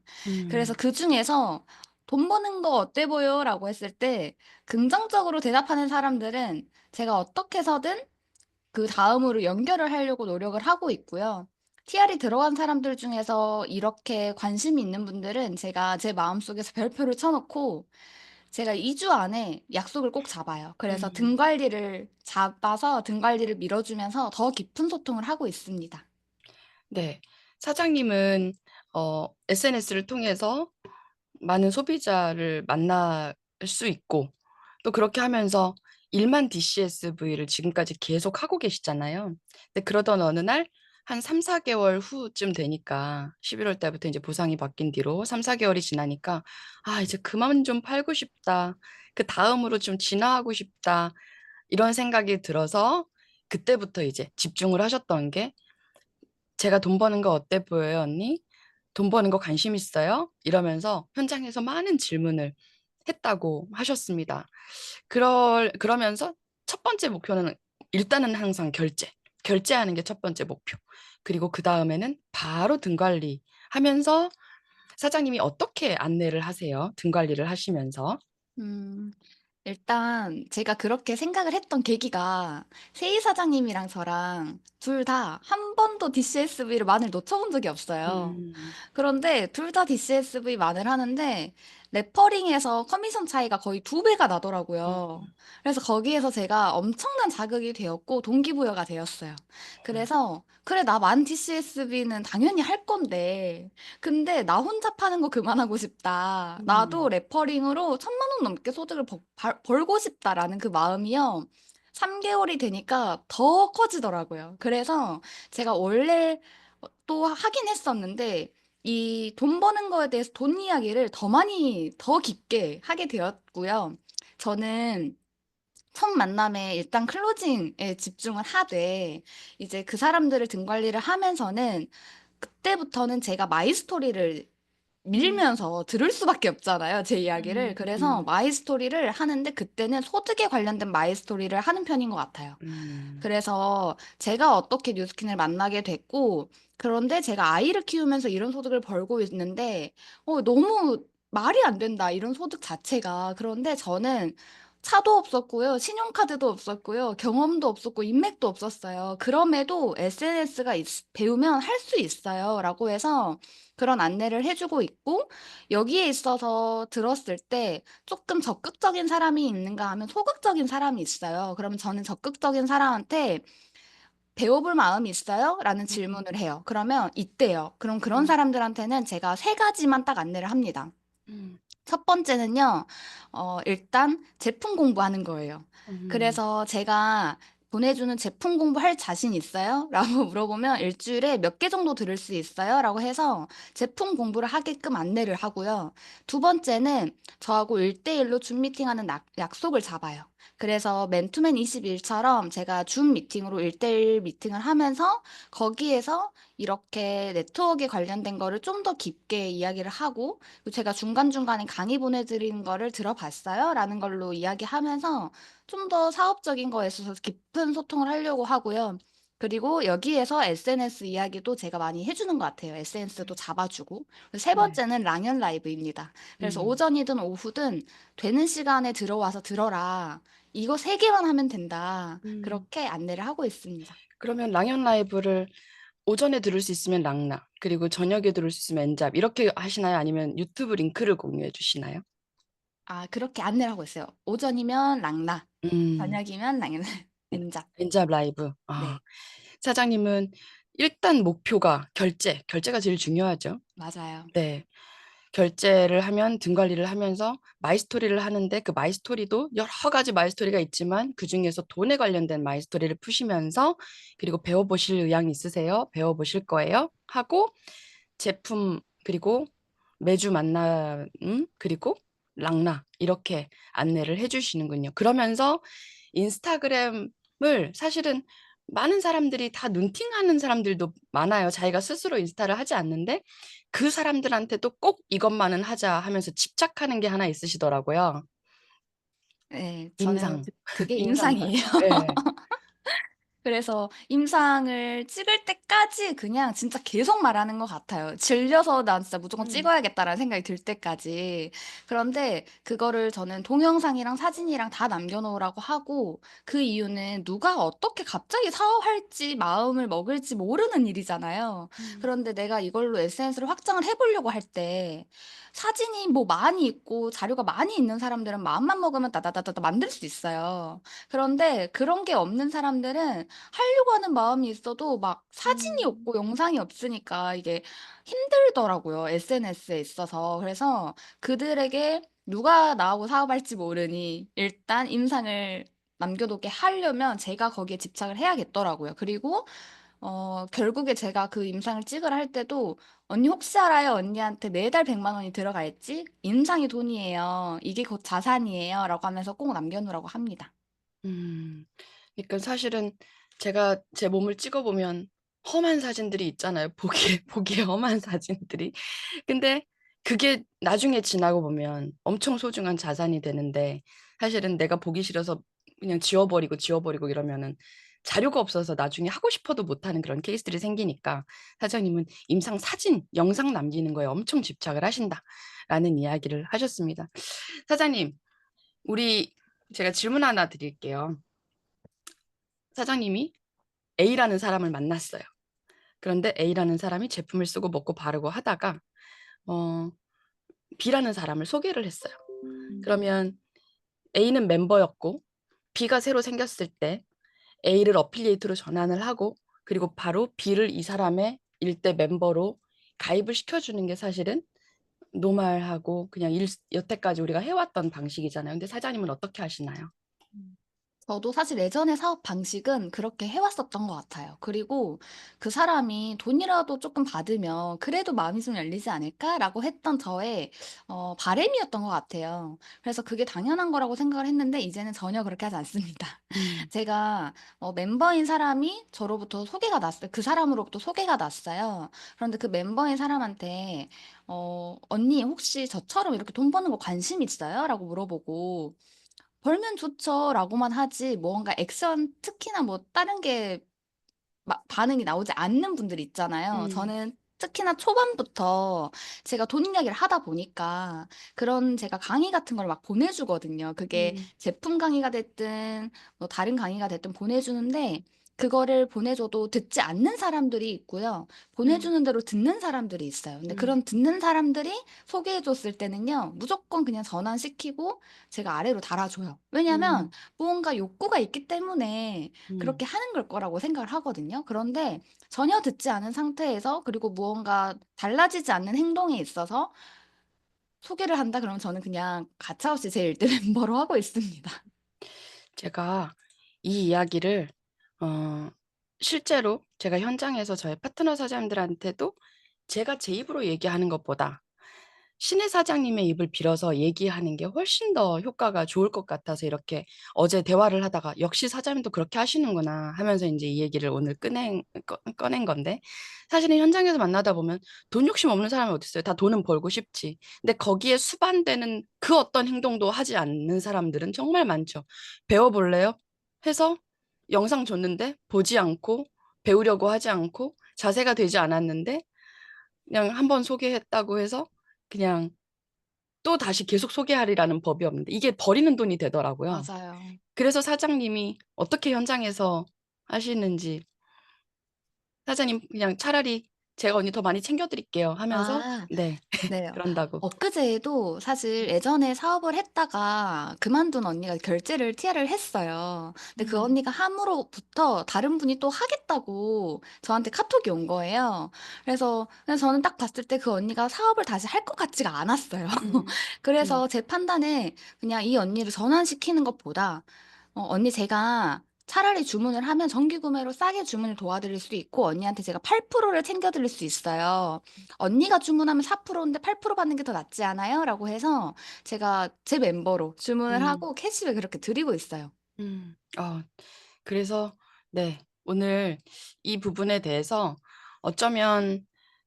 그래서 음. 그중에서 "돈 버는 거 어때 보여?"라고 했을 때 긍정적으로 대답하는 사람들은 제가 어떻게 해서든 그다음으로 연결을 하려고 노력을 하고 있고요. TR이 들어간 사람들 중에서 이렇게 관심이 있는 분들은 제가 제 마음속에서 별표를 쳐 놓고 제가 2주 안에 약속을 꼭 잡아요. 그래서 음. 등 관리를 잡아서 등 관리를 밀어 주면서 더 깊은 소통을 하고 있습니다. 네. 사장님은 SNS를 통해서 많은 소비자를 만날 수 있고 또 그렇게 하면서 1만 DCSV를 지금까지 계속 하고 계시잖아요. 근데 그러던 어느 날 한 3-4 개월 후쯤 되니까 11월 달부터 인제 보상이 바뀐 뒤로 3-4 개월이 지나니까 '아 이제 그만 좀 팔고 싶다. 그다음으로 좀 진화하고 싶다.' 이런 생각이 들어서 그때부터 이제 집중을 하셨던 게 "제가 돈 버는 거 어때 보여요 언니? 돈 버는 거 관심 있어요?" 이러면서 현장에서 많은 질문을 했다고 하셨습니다. 그러면서 첫 번째 목표는 일단은 항상 결제. 결제하는 게 첫 번째 목표. 그리고 그다음에는 바로 등 관리하면서 사장님이 어떻게 안내를 하세요? 등 관리를 하시면서? 음. 일단 제가 그렇게 생각을 했던 계기가 세희 사장님이랑 저랑 둘 다 한 번도 DCSV를 만을 놓쳐 본 적이 없어요. 음. 그런데 둘 다 DCSV 만을 하는데 레퍼링에서 커미션 차이가 거의 2배가 나더라고요. 그래서 거기에서 제가 엄청난 자극이 되었고 동기부여가 되었어요. 그래서 '그래 나 만 DCSV는 당연히 할 건데 근데 나 혼자 파는 거 그만하고 싶다. 나도 음. 레퍼링으로 1,000만 원 넘게 소득을 벌고 싶다.'라는 그 마음이요. 3 개월이 되니까 더 커지더라고요. 그래서 제가 원래 또 하긴 했었는데 이 돈 버는 거에 대해서 돈 이야기를 더 많이 더 깊게 하게 되었고요. 저는 첫 만남에 일단 클로징에 집중을 하되 이제 그 사람들을 등 관리를 하면서는 그때부터는 제가 마이 스토리를 음. 밀면서 들을 수밖에 없잖아요, 제 이야기를. 음. 그래서 음. 마이 스토리를 하는데 그때는 소득에 관련된 마이 스토리를 하는 편인 것 같아요. 음. 그래서 제가 어떻게 뉴스킨을 만나게 됐고 그런데 제가 아이를 키우면서 이런 소득을 벌고 있는데 너무 말이 안 된다, 이런 소득 자체가. 그런데 저는 차도 없었고요, 신용카드도 없었고요, 경험도 없었고, 인맥도 없었어요. 그럼에도 SNS가 배우면 할 수 있어요. 라고 해서 그런 안내를 해주고 있고, 여기에 있어서 들었을 때 조금 적극적인 사람이 있는가 하면 소극적인 사람이 있어요. 그러면 저는 적극적인 사람한테 배워볼 마음이 있어요? 라는 질문을 해요. 그러면 있대요. 그럼 그런 사람들한테는 제가 세 가지만 딱 안내를 합니다. 음. 첫 번째는요, 일단 제품 공부하는 거예요. 그래서 제가 보내주는 제품 공부할 자신 있어요? 라고 물어보면 일주일에 몇 개 정도 들을 수 있어요? 라고 해서 제품 공부를 하게끔 안내를 하고요. 두 번째는 저하고 1대1로 줌 미팅하는 약속을 잡아요. 그래서 맨투맨 21처럼 제가 줌 미팅으로 1대1 미팅을 하면서 거기에서 이렇게 네트워크에 관련된 거를 좀 더 깊게 이야기를 하고, 그리고 제가 중간중간에 강의 보내드린 거를 들어봤어요? 라는 걸로 이야기하면서 좀 더 사업적인 거에 있어서 깊은 소통을 하려고 하고요. 그리고 여기에서 SNS 이야기도 제가 많이 해주는 것 같아요. SNS도 잡아주고. 그리고 세 네. 번째는 랑연 라이브입니다. 그래서 음. 오전이든 오후든 되는 시간에 들어와서 들어라. 이거 세 개만 하면 된다. 음. 그렇게 안내를 하고 있습니다. 그러면 랑연 라이브를 오전에 들을 수 있으면 랑나, 그리고 저녁에 들을 수 있으면 엔잡 이렇게 하시나요? 아니면 유튜브 링크를 공유해 주시나요? 아, 그렇게 안내를 하고 있어요. 오전이면 랑나, 음. 저녁이면 랑연, 엔잡. 엔잡 라이브. 아, 네, 사장님은 일단 목표가 결제가 제일 중요하죠. 맞아요. 네. 결제를 하면 등 관리를 하면서 마이스토리를 하는데 그 마이스토리도 여러 가지 마이스토리가 있지만 그중에서 돈에 관련된 마이스토리를 푸시면서 그리고 배워보실 의향이 있으세요? 배워보실 거예요? 하고 제품 그리고 매주 만남 그리고 랑나 이렇게 안내를 해주시는군요. 그러면서 인스타그램을 사실은 많은 사람들이 다 눈팅하는 사람들도 많아요. 자기가 스스로 인스타를 하지 않는데 그 사람들한테도 꼭 이것만은 하자 하면서 집착하는 게 하나 있으시더라고요. 네, 저는 임상. 그게 임상 임상이에요. 가족. 네. 그래서 임상을 찍을 때까지 그냥 진짜 계속 말하는 것 같아요. 질려서 난 진짜 무조건 찍어야겠다라는 생각이 들 때까지. 그런데 그거를 저는 동영상이랑 사진이랑 다 남겨놓으라고 하고, 그 이유는 누가 어떻게 갑자기 사업할지 마음을 먹을지 모르는 일이잖아요. 그런데 내가 이걸로 SNS를 확장을 해보려고 할 때 사진이 뭐 많이 있고 자료가 많이 있는 사람들은 마음만 먹으면 다다다다다 만들 수 있어요. 그런데 그런 게 없는 사람들은 하려고 하는 마음이 있어도 막 사진이 없고 영상이 없으니까 이게 힘들더라고요. SNS에 있어서. 그래서 그들에게 누가 나하고 사업할지 모르니 일단 임상을 남겨놓게 하려면 제가 거기에 집착을 해야겠더라고요. 그리고 결국에 제가 그 임상을 찍으라 할 때도 언니 혹시 알아요? 언니한테 매달 100만 원이 들어갈지? 임상이 돈이에요. 이게 곧 자산이에요. 라고 하면서 꼭 남겨놓으라고 합니다. 그러니까 사실은 제가 제 몸을 찍어보면 험한 사진들이 있잖아요. 보기에 험한 사진들이. 근데 그게 나중에 지나고 보면 엄청 소중한 자산이 되는데 사실은 내가 보기 싫어서 그냥 지워버리고 이러면은 자료가 없어서 나중에 하고 싶어도 못하는 그런 케이스들이 생기니까 사장님은 임상 사진, 영상 남기는 거에 엄청 집착을 하신다라는 이야기를 하셨습니다. 사장님, 제가 질문 하나 드릴게요. 사장님이 A라는 사람을 만났어요. 그런데 A라는 사람이 제품을 쓰고 먹고 바르고 하다가 B라는 사람을 소개를 했어요. 그러면 A는 멤버였고 B가 새로 생겼을 때 A를 어필리에이트로 전환을 하고 그리고 바로 B를 이 사람의 일대 멤버로 가입을 시켜주는 게 사실은 노말하고 그냥 여태까지 우리가 해왔던 방식이잖아요. 근데 사장님은 어떻게 하시나요? 저도 사실 예전의 사업 방식은 그렇게 해왔었던 것 같아요. 그리고 그 사람이 돈이라도 조금 받으면 그래도 마음이 좀 열리지 않을까라고 했던 저의 바람이었던 것 같아요. 그래서 그게 당연한 거라고 생각을 했는데 이제는 전혀 그렇게 하지 않습니다. 제가 멤버인 사람이 저로부터 소개가 났어요. 그 사람으로부터 소개가 났어요. 그런데 그 멤버인 사람한테 언니 혹시 저처럼 이렇게 돈 버는 거 관심 있어요? 라고 물어보고 벌면 좋죠라고만 하지 뭔가 액션 특히나 뭐 다른 게 반응이 나오지 않는 분들 있잖아요. 저는 특히나 초반부터 제가 돈 이야기를 하다 보니까 그런 제가 강의 같은 걸 막 보내주거든요. 그게 제품 강의가 됐든 뭐 다른 강의가 됐든 보내주는데 그거를 보내줘도 듣지 않는 사람들이 있고요. 보내주는 대로 듣는 사람들이 있어요. 근데 그런 듣는 사람들이 소개해줬을 때는요, 무조건 그냥 전환시키고 제가 아래로 달아줘요. 왜냐면 무언가 욕구가 있기 때문에 그렇게 하는 걸 거라고 생각을 하거든요. 그런데 전혀 듣지 않은 상태에서 그리고 무언가 달라지지 않는 행동에 있어서 소개를 한다 그러면 저는 그냥 가차없이 제 일대 멤버로 하고 있습니다. 제가 이 이야기를 실제로 제가 현장에서 저의 파트너 사장님들한테도 제가 제 입으로 얘기하는 것보다 신의 사장님의 입을 빌어서 얘기하는 게 훨씬 더 효과가 좋을 것 같아서 이렇게 어제 대화를 하다가 '역시 사장님도 그렇게 하시는구나.' 하면서 인제 이 얘기를 오늘 꺼낸 건데, 사실은 현장에서 만나다 보면 돈 욕심 없는 사람이 어디 있어요. 다 돈은 벌고 싶지. 근데 거기에 수반되는 그 어떤 행동도 하지 않는 사람들은 정말 많죠. "배워 볼래요?" 해서 영상 줬는데 보지 않고 배우려고 하지 않고 자세가 되지 않았는데, 그냥 한 번 소개했다고 해서 그냥 또다시 계속 소개하리라는 법이 없는데 이게 버리는 돈이 되더라고요. 맞아요. 그래서 사장님이 어떻게 현장에서 하시는지, 사장님 그냥 차라리 "제가 언니 더 많이 챙겨 드릴게요." 하면서, 아. 네, 네. 그런다고. 엊그제에도 사실 예전에 사업을 했다가 그만둔 언니가 결제를 티아를 했어요. 근데 그 언니가 함으로부터 다른 분이 또 하겠다고 저한테 카톡이 온 거예요. 그래서 그냥 저는 딱 봤을 때 그 언니가 사업을 다시 할 것 같지가 않았어요. 음. 그래서 제 판단에 그냥 이 언니를 전환시키는 것보다 언니 제가 차라리 주문을 하면 정기 구매로 싸게 주문을 도와드릴 수 있고 언니한테 제가 8%를 챙겨 드릴 수 있어요. 언니가 주문하면 4%인데 8% 받는 게 더 낫지 않아요? 라고 해서 제가 제 멤버로 주문을 음. 하고 캐시백 그렇게 드리고 있어요. 음. 그래서 네, 오늘 이 부분에 대해서 어쩌면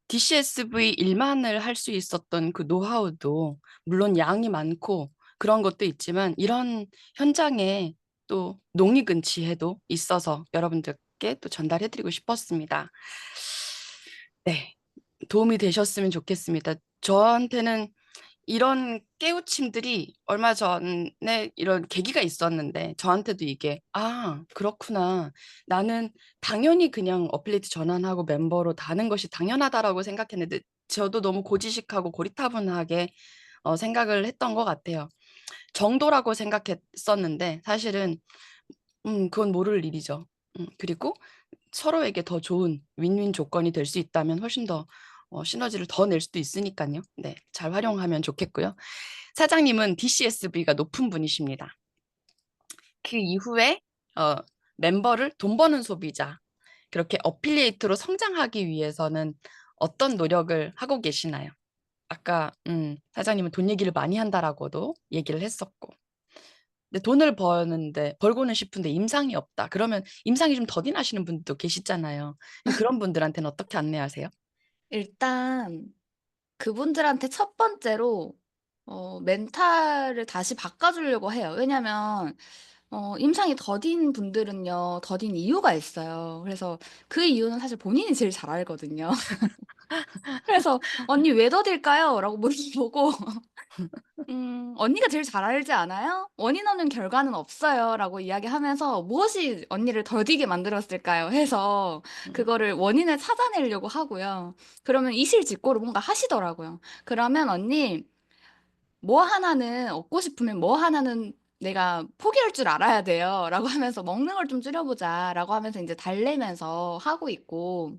DCSV 일만을 할 수 있었던 그 노하우도 물론 양이 많고 그런 것도 있지만 이런 현장에 또 농익은치해도 있어서 여러분들께 또 전달해 드리고 싶었습니다. 네. 도움이 되셨으면 좋겠습니다. 저한테는 이런 깨우침들이 얼마 전에 이런 계기가 있었는데 저한테도 이게 '아 그렇구나. 나는 당연히 그냥 어플리트 전환하고 멤버로 다는 것이 당연하다.'라고 생각했는데 저도 너무 고지식하고 고리타분하게 생각을 했던 것 같아요. 정도라고 생각했었는데 사실은 그건 모를 일이죠. 그리고 서로에게 더 좋은 윈윈 조건이 될 수 있다면 훨씬 더 시너지를 더 낼 수도 있으니깐요. 네. 잘 활용하면 좋겠고요. 사장님은 DCSV가 높은 분이십니다. 그 이후에 어 멤버를 돈 버는 소비자, 그렇게 어필리에이트로 성장하기 위해서는 어떤 노력을 하고 계시나요? 아까 사장님은 "돈 얘기를 많이 한다."라고도 얘기를 했었고. 근데 돈을 버는데 벌고는 싶은데 임상이 없다. 그러면 임상이 좀 더디 나시는 분들도 계시잖아요. 그런 분들한테는 어떻게 안내하세요? 일단 그분들한테 첫 번째로 멘탈을 다시 바꿔 주려고 해요. 왜냐면 임상이 더딘 분들은요, 더딘 이유가 있어요. 그래서 그 이유는 사실 본인이 제일 잘 알거든요. 그래서 "언니 왜 더딜까요?" 라고 물어보고 "언니가 제일 잘 알지 않아요? 원인 없는 결과는 없어요."라고 이야기하면서 "무엇이 언니를 더디게 만들었을까요?" 해서 음. 그거를 원인을 찾아내려고 하고요. 그러면 이실직고를 뭔가 하시더라고요. 그러면 "언니 뭐 하나는 얻고 싶으면 뭐 하나는 내가 포기할 줄 알아야 돼요."라고 하면서 "먹는 걸 좀 줄여 보자."라고 하면서 인제 달래면서 하고 있고,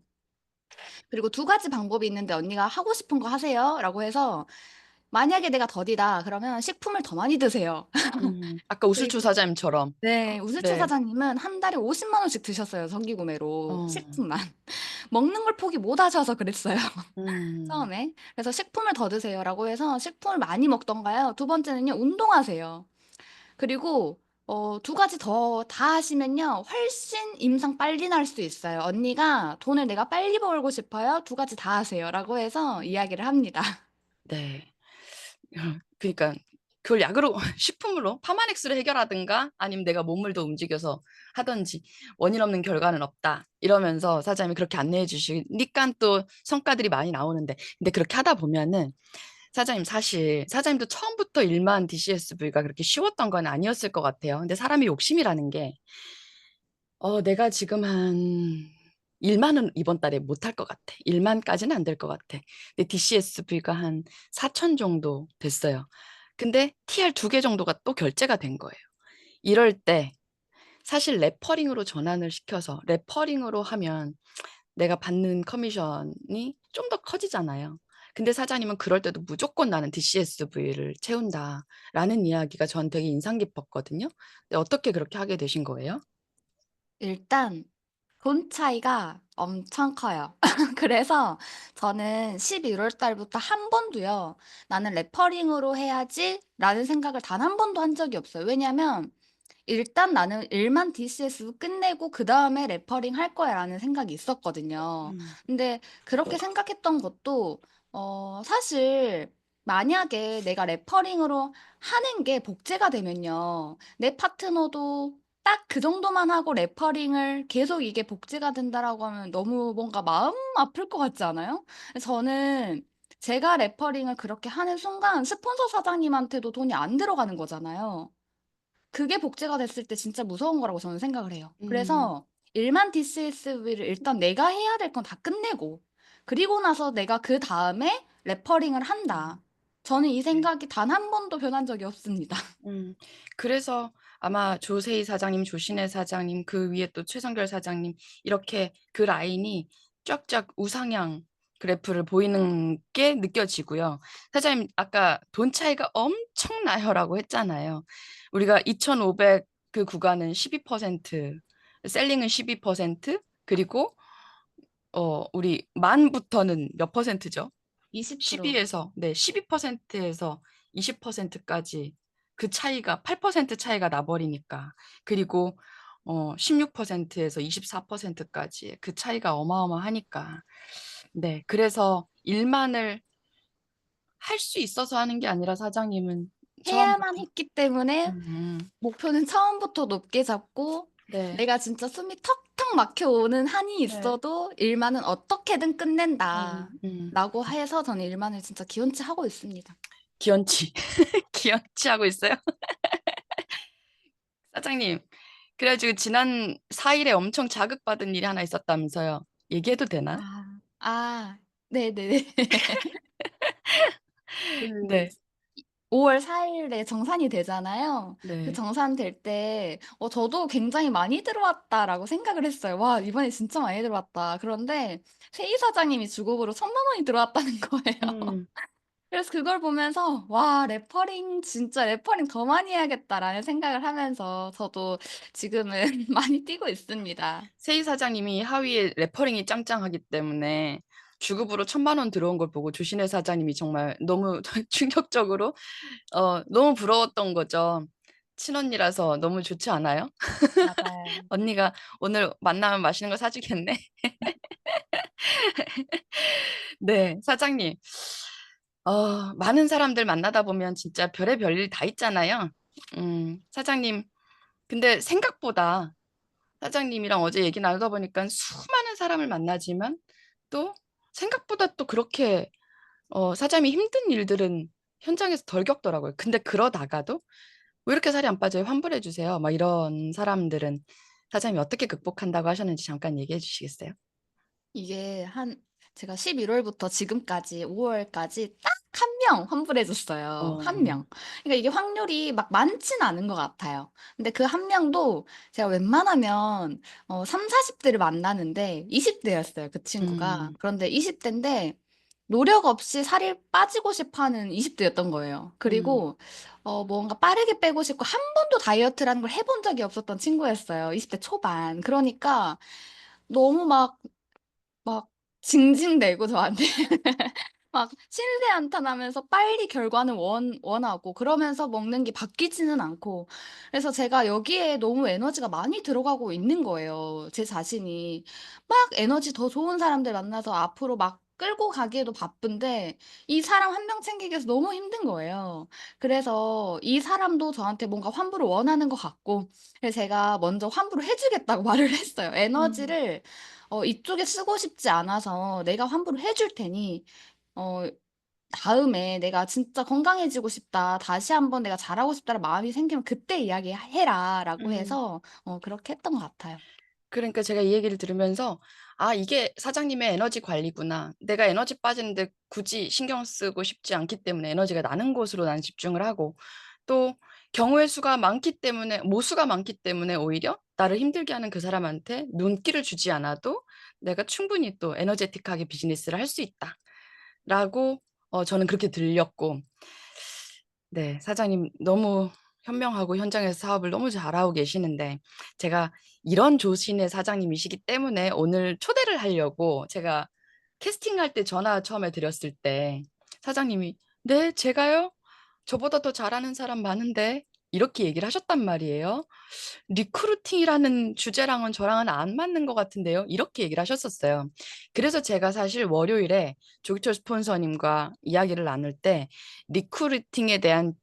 그리고 두 가지 방법이 있는데 "언니가 하고 싶은 거 하세요."라고 해서 만약에 내가 더디다 그러면 식품을 더 많이 드세요. 아까 우술초 그리고 사장님처럼. 네. 우수초 네. 사장님은 한 달에 50만 원씩 드셨어요, 정기 구매로 어. 식품만. 먹는 걸 포기 못 하셔서 그랬어요, 음. 처음에. 그래서 "식품을 더 드세요."라고 해서 식품을 많이 먹던가요. 두 번째는요, 운동하세요. 그리고 두 가지 더 다 하시면요, 훨씬 임상 빨리 날 수 있어요. "언니가 돈을 내가 빨리 벌고 싶어요. 두 가지 다 하세요."라고 해서 이야기를 합니다. 네. 그니까 그걸 약으로 식품으로 파마넥스로 해결하든가 아니면 내가 몸을 더 움직여서 하든지 원인 없는 결과는 없다 이러면서 사장님이 그렇게 안내해 주시니까 또 성과들이 많이 나오는데, 근데 그렇게 하다 보면은 사장님, 사실 사장님도 처음부터 일만 DCSV가 그렇게 쉬웠던 건 아니었을 것 같아요. 근데 사람이 욕심이라는 게 내가 지금 한 1만은 이번 달에 못할 것 같아. 1만까지는 안 될 것 같아. 근데 DCSV가 한 4천 정도 됐어요. 근데 TR 2개 정도가 또 결제가 된 거예요. 이럴 때 사실 레퍼링으로 전환을 시켜서 레퍼링으로 하면 내가 받는 커미션이 좀 더 커지잖아요. 근데 사장님은 그럴 때도 무조건 나는 DCSV를 채운다라는 이야기가 전 되게 인상 깊었거든요. 근데 어떻게 그렇게 하게 되신 거예요? 일단 돈 차이가 엄청 커요. 그래서 저는 11월 달부터 한 번도요, 나는 레퍼링으로 해야지라는 생각을 단 한 번도 한 적이 없어요. 왜냐면 일단 나는 일만 DCS 끝내고 그 다음에 레퍼링 할 거야라는 생각이 있었거든요. 음, 근데 그렇게 생각했던 것도 사실 만약에 내가 레퍼링으로 하는 게 복제가 되면요, 내 파트너도 딱 그 정도만 하고 레퍼링을 계속 이게 복제가 된다라고 하면 너무 뭔가 마음 아플 것 같지 않아요? 저는 제가 레퍼링을 그렇게 하는 순간 스폰서 사장님한테도 돈이 안 들어가는 거잖아요. 그게 복제가 됐을 때 진짜 무서운 거라고 저는 생각을 해요. 음, 그래서 일만 DCSV를 일단 내가 해야 될 건 다 끝내고, 그리고 나서 내가 그다음에 레퍼링을 한다. 저는 이 네. 생각이 단 한 번도 변한 적이 없습니다. 음, 그래서 아마 조세희 사장님, 조신혜 사장님, 그 위에 또 최성결 사장님, 이렇게 그 라인이 쫙쫙 우상향 그래프를 보이는 게 느껴지고요. 사장님, 아까 돈 차이가 엄청나요라고 했잖아요. 우리가 2,500 그 구간은 12%, 셀링은 12%, 그리고 우리 만부터는 몇 퍼센트죠? 20%. 12에서, 네, 12%에서 20%까지 그 차이가 8% 차이가 나버리니까. 그리고 16%에서 24%까지 그 차이가 어마어마하니까. 네, 그래서 일만을 할 수 있어서 하는 게 아니라 사장님은 해야만 처음부터. 했기 때문에 음, 목표는 처음부터 높게 잡고, 네, 내가 진짜 숨이 턱턱 막혀오는 한이 네, 있어도 일만은 어떻게든 끝낸다. 음, 음. 라고 해서 저는 일만을 진짜 기원치 하고 있습니다. 기원치, 기원치 하고 있어요. 사장님, 그래가지고 지난 4일에 엄청 자극받은 일이 하나 있었다면서요. 얘기해도 되나? 네네네. 그 네, 5월 4일에 정산이 되잖아요. 그 네. 정산 될 때, 저도 굉장히 많이 들어왔다라고 생각을 했어요. 와, 이번에 진짜 많이 들어왔다. 그런데 세이 사장님이 주급으로 1,000만 원이 들어왔다는 거예요. 음, 그래서 그걸 보면서, 와, 레퍼링, 진짜 레퍼링 더 많이 해야겠다라는 생각을 하면서 저도 지금은 많이 뛰고 있습니다. 세이 사장님이 하위에 레퍼링이 짱짱하기 때문에 주급으로 1,000만 원 들어온 걸 보고 조신혜 사장님이 정말 너무 충격적으로 너무 부러웠던 거죠. 친언니라서 너무 좋지 않아요? 맞아요. 언니가 오늘 만나면 맛있는 거 사주겠네. 네, 사장님. 많은 사람들 만나다 보면 진짜 별의별 일 다 있잖아요. 사장님. 근데 생각보다 사장님이랑 어제 얘기 나누다 보니까 수많은 사람을 만나지만 또 생각보다 또 그렇게 사장님이 힘든 일들은 현장에서 덜 겪더라고요. 근데 그러다가도 왜 이렇게 살이 안 빠져요? 환불해 주세요. 막 이런 사람들은 사장님이 어떻게 극복한다고 하셨는지 잠깐 얘기해 주시겠어요? 이게 제가 11월부터 지금까지 5월까지 딱 한 명 환불해줬어요. 한 어, 명. 그러니까 이게 확률이 막 많진 않은 것 같아요. 근데 그 한 명도 제가 웬만하면 3, 40대를 만나는데 20대였어요. 그 친구가. 음, 그런데 20대인데 노력 없이 살이 빠지고 싶어 하는 20대였던 거예요. 음, 그리고 뭔가 빠르게 빼고 싶고 한 번도 다이어트라는 걸 해본 적이 없었던 친구였어요. 20대 초반. 그러니까 너무 막 징징대고 저한테 막 신세한탄하면서 빨리 결과는 원하고 그러면서 먹는 게 바뀌지는 않고, 그래서 제가 여기에 너무 에너지가 많이 들어가고 있는 거예요. 제 자신이 막 에너지 더 좋은 사람들 만나서 앞으로 막 끌고 가기에도 바쁜데 이 사람 한 명 챙기기 위해서 너무 힘든 거예요. 그래서 이 사람도 저한테 뭔가 환불을 원하는 것 같고 그래서 제가 먼저 환불을 해 주겠다고 말을 했어요. 에너지를 이쪽에 쓰고 싶지 않아서 내가 환불을 해줄 테니 어 다음에 내가 진짜 건강해지고 싶다. 다시 한번 내가 잘하고 싶다는 마음이 생기면 그때 이야기해라라고 음. 해서 그렇게 했던 것 같아요. 그러니까 제가 이 얘기를 들으면서 '아 이게 사장님의 에너지 관리구나. 내가 에너지 빠지는데 굳이 신경 쓰고 싶지 않기 때문에 에너지가 나는 곳으로 나는 집중을 하고 또 경우의 수가 많기 때문에 모수가 많기 때문에 오히려 나를 힘들게 하는 그 사람한테 눈길을 주지 않아도 내가 충분히 또 에너제틱하게 비즈니스를 할 수 있다.'라고 저는 그렇게 들렸고 네 사장님 너무 현명하고 현장에서 사업을 너무 잘하고 계시는데 제가 이런 조신의 사장님이시기 때문에 오늘 초대를 하려고 제가 캐스팅할 때 전화 처음에 드렸을 때 사장님이 "네 제가요? 저보다 더 잘하는 사람 많은데." 이렇게 얘기를 하셨단 말이에요. "리크루팅이라는 주제랑은 저랑은 안 맞는 것 같은데요." 이렇게 얘기를 하셨었어요. 그래서 제가 사실 월요일에 조기철 스폰서님과 이야기를 나눌 때 리크루팅에 대한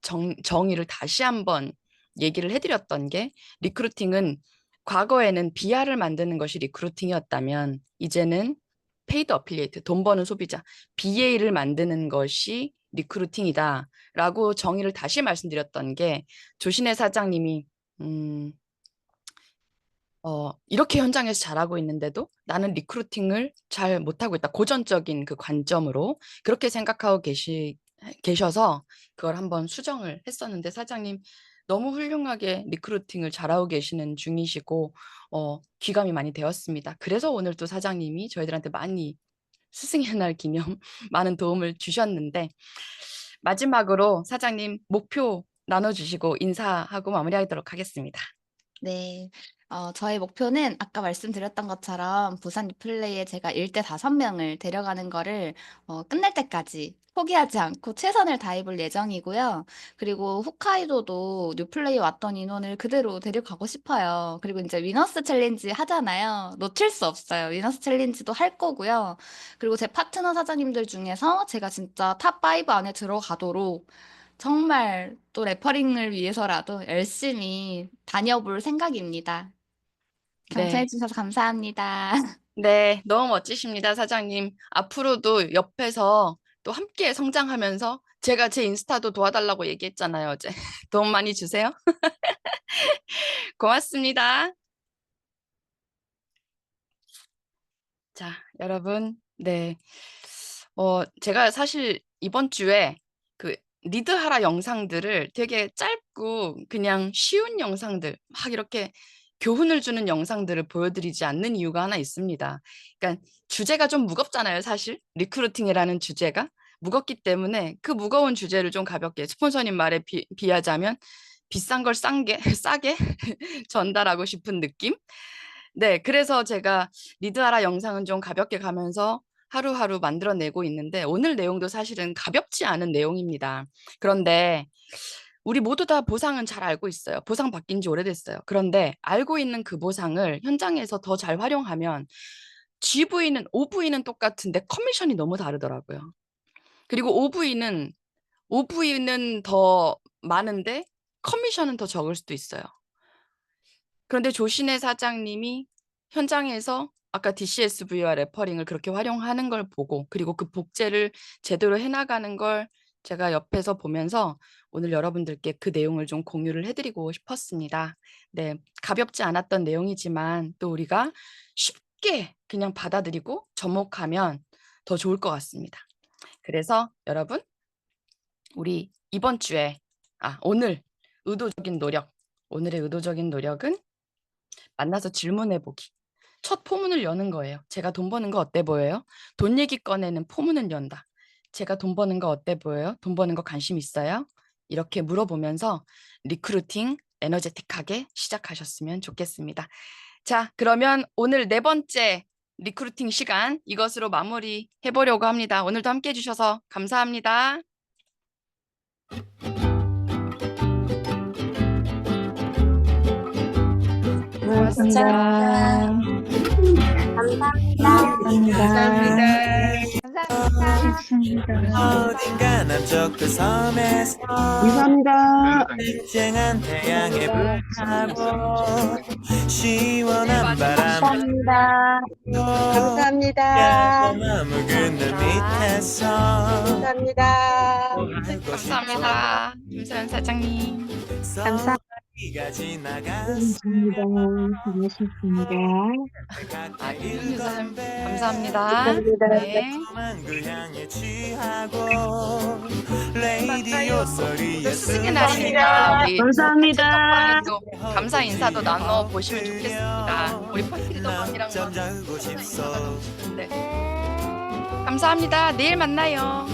정의를 다시 한번 얘기를 해 드렸던 게 리크루팅은 과거에는 BR을 만드는 것이 리크루팅이었다면 이제는 페이드 어필리에이트 돈 버는 소비자 BA를 만드는 것이 리크루팅이다라고 정의를 다시 말씀드렸던 게 조신혜 사장님이 이렇게 현장에서 잘하고 있는데도 나는 리크루팅을 잘 못하고 있다. 고전적인 그 관점으로 그렇게 생각하고 계셔서 그걸 한번 수정을 했었는데 사장님 너무 훌륭하게 리크루팅을 잘하고 계시는 중이시고 귀감이 많이 되었습니다. 그래서 오늘 또 사장님이 저희들한테 많이 스승의 날 기념 많은 도움을 주셨는데 마지막으로 사장님 목표 나눠주시고 인사하고 마무리하도록 하겠습니다. 네. 저의 목표는 아까 말씀드렸던 것처럼 부산 리플레이에 제가 1대 5명을 데려가는 거를 끝날 때까지 포기하지 않고 최선을 다해 볼 예정이고요. 그리고 홋카이도도 뉴플레이 왔던 인원을 그대로 데려가고 싶어요. 그리고 이제 위너스 챌린지 하잖아요. 놓칠 수 없어요. 위너스 챌린지도 할 거고요. 그리고 제 파트너 사장님들 중에서 제가 진짜 탑5 안에 들어가도록 정말 또 레퍼링을 위해서라도 열심히 다녀볼 생각입니다. 경청해 네. 주셔서 감사합니다. 네, 너무 멋지십니다, 사장님. 앞으로도 옆에서 또 함께 성장하면서 제가 제 인스타도 도와달라고 얘기했잖아요, 어제. 도움 많이 주세요. 고맙습니다. 자, 여러분. 네. 제가 사실 이번 주에 그 리드하라 영상들을 되게 짧고 그냥 쉬운 영상들, 막 이렇게 교훈을 주는 영상들을 보여드리지 않는 이유가 하나 있습니다. 그러니까 주제가 좀 무겁잖아요, 사실. 리크루팅이라는 주제가. 무겁기 때문에 그 무거운 주제를 좀 가볍게 스폰서님 말에 비하자면 비싼 걸 싸게 전달하고 싶은 느낌? 네, 그래서 제가 리드하라 영상은 좀 가볍게 가면서 하루하루 만들어내고 있는데 오늘 내용도 사실은 가볍지 않은 내용입니다. 그런데 우리 모두 다 보상은 잘 알고 있어요. 보상 바뀐 지 오래됐어요. 그런데 알고 있는 그 보상을 현장에서 더 잘 활용하면 GV는 OV는 똑같은데 커미션이 너무 다르더라고요. 그리고 OV는 더 많은데 커미션은 더 적을 수도 있어요. 그런데 조신혜 사장님이 현장에서 아까 DCSV와 레퍼링을 그렇게 활용하는 걸 보고 그리고 그 복제를 제대로 해나가는 걸 제가 옆에서 보면서 오늘 여러분들께 그 내용을 좀 공유를 해드리고 싶었습니다. 네, 가볍지 않았던 내용이지만 또 우리가 쉽게 그냥 받아들이고 접목하면 더 좋을 것 같습니다. 그래서 여러분, 우리 이번 주에 오늘의 의도적인 노력은 만나서 질문해보기. 첫 포문을 여는 거예요. 제가 돈 버는 거 어때 보여요? 돈 얘기 꺼내는 포문을 연다. 제가 돈 버는 거 어때 보여요? 돈 버는 거 관심 있어요? 이렇게 물어보면서 리크루팅 에너제틱하게 시작하셨으면 좋겠습니다. 자, 그러면 오늘 4번째 리크루팅 시간 이것으로 마무리해보려고 합니다. 오늘도 함께 해주셔서 감사합니다. 고맙습니다. 감사합니다. 감사합니다. 어딘가 남쪽 그 섬에서 감사합니다. 쨍한 태양의 불타고 시원한 바람 감사합니다. 감사합니다. 머무는 늘 밑에서 감사합니다. 감사합니다. 김서연 사장님. 감사합니다. 고맙습니다. 아, 김서연 사장님 감사합니다. 감사합니다. 네. 그 향에 취하고 레이디오 소리에 쓰기 날이니까 우리 감사합니다. 또 감사 인사도 나눠 보시면 좋겠습니다. 우리 퍼티리더분이랑 잠자고 싶소. 감사합니다. 내일 만나요.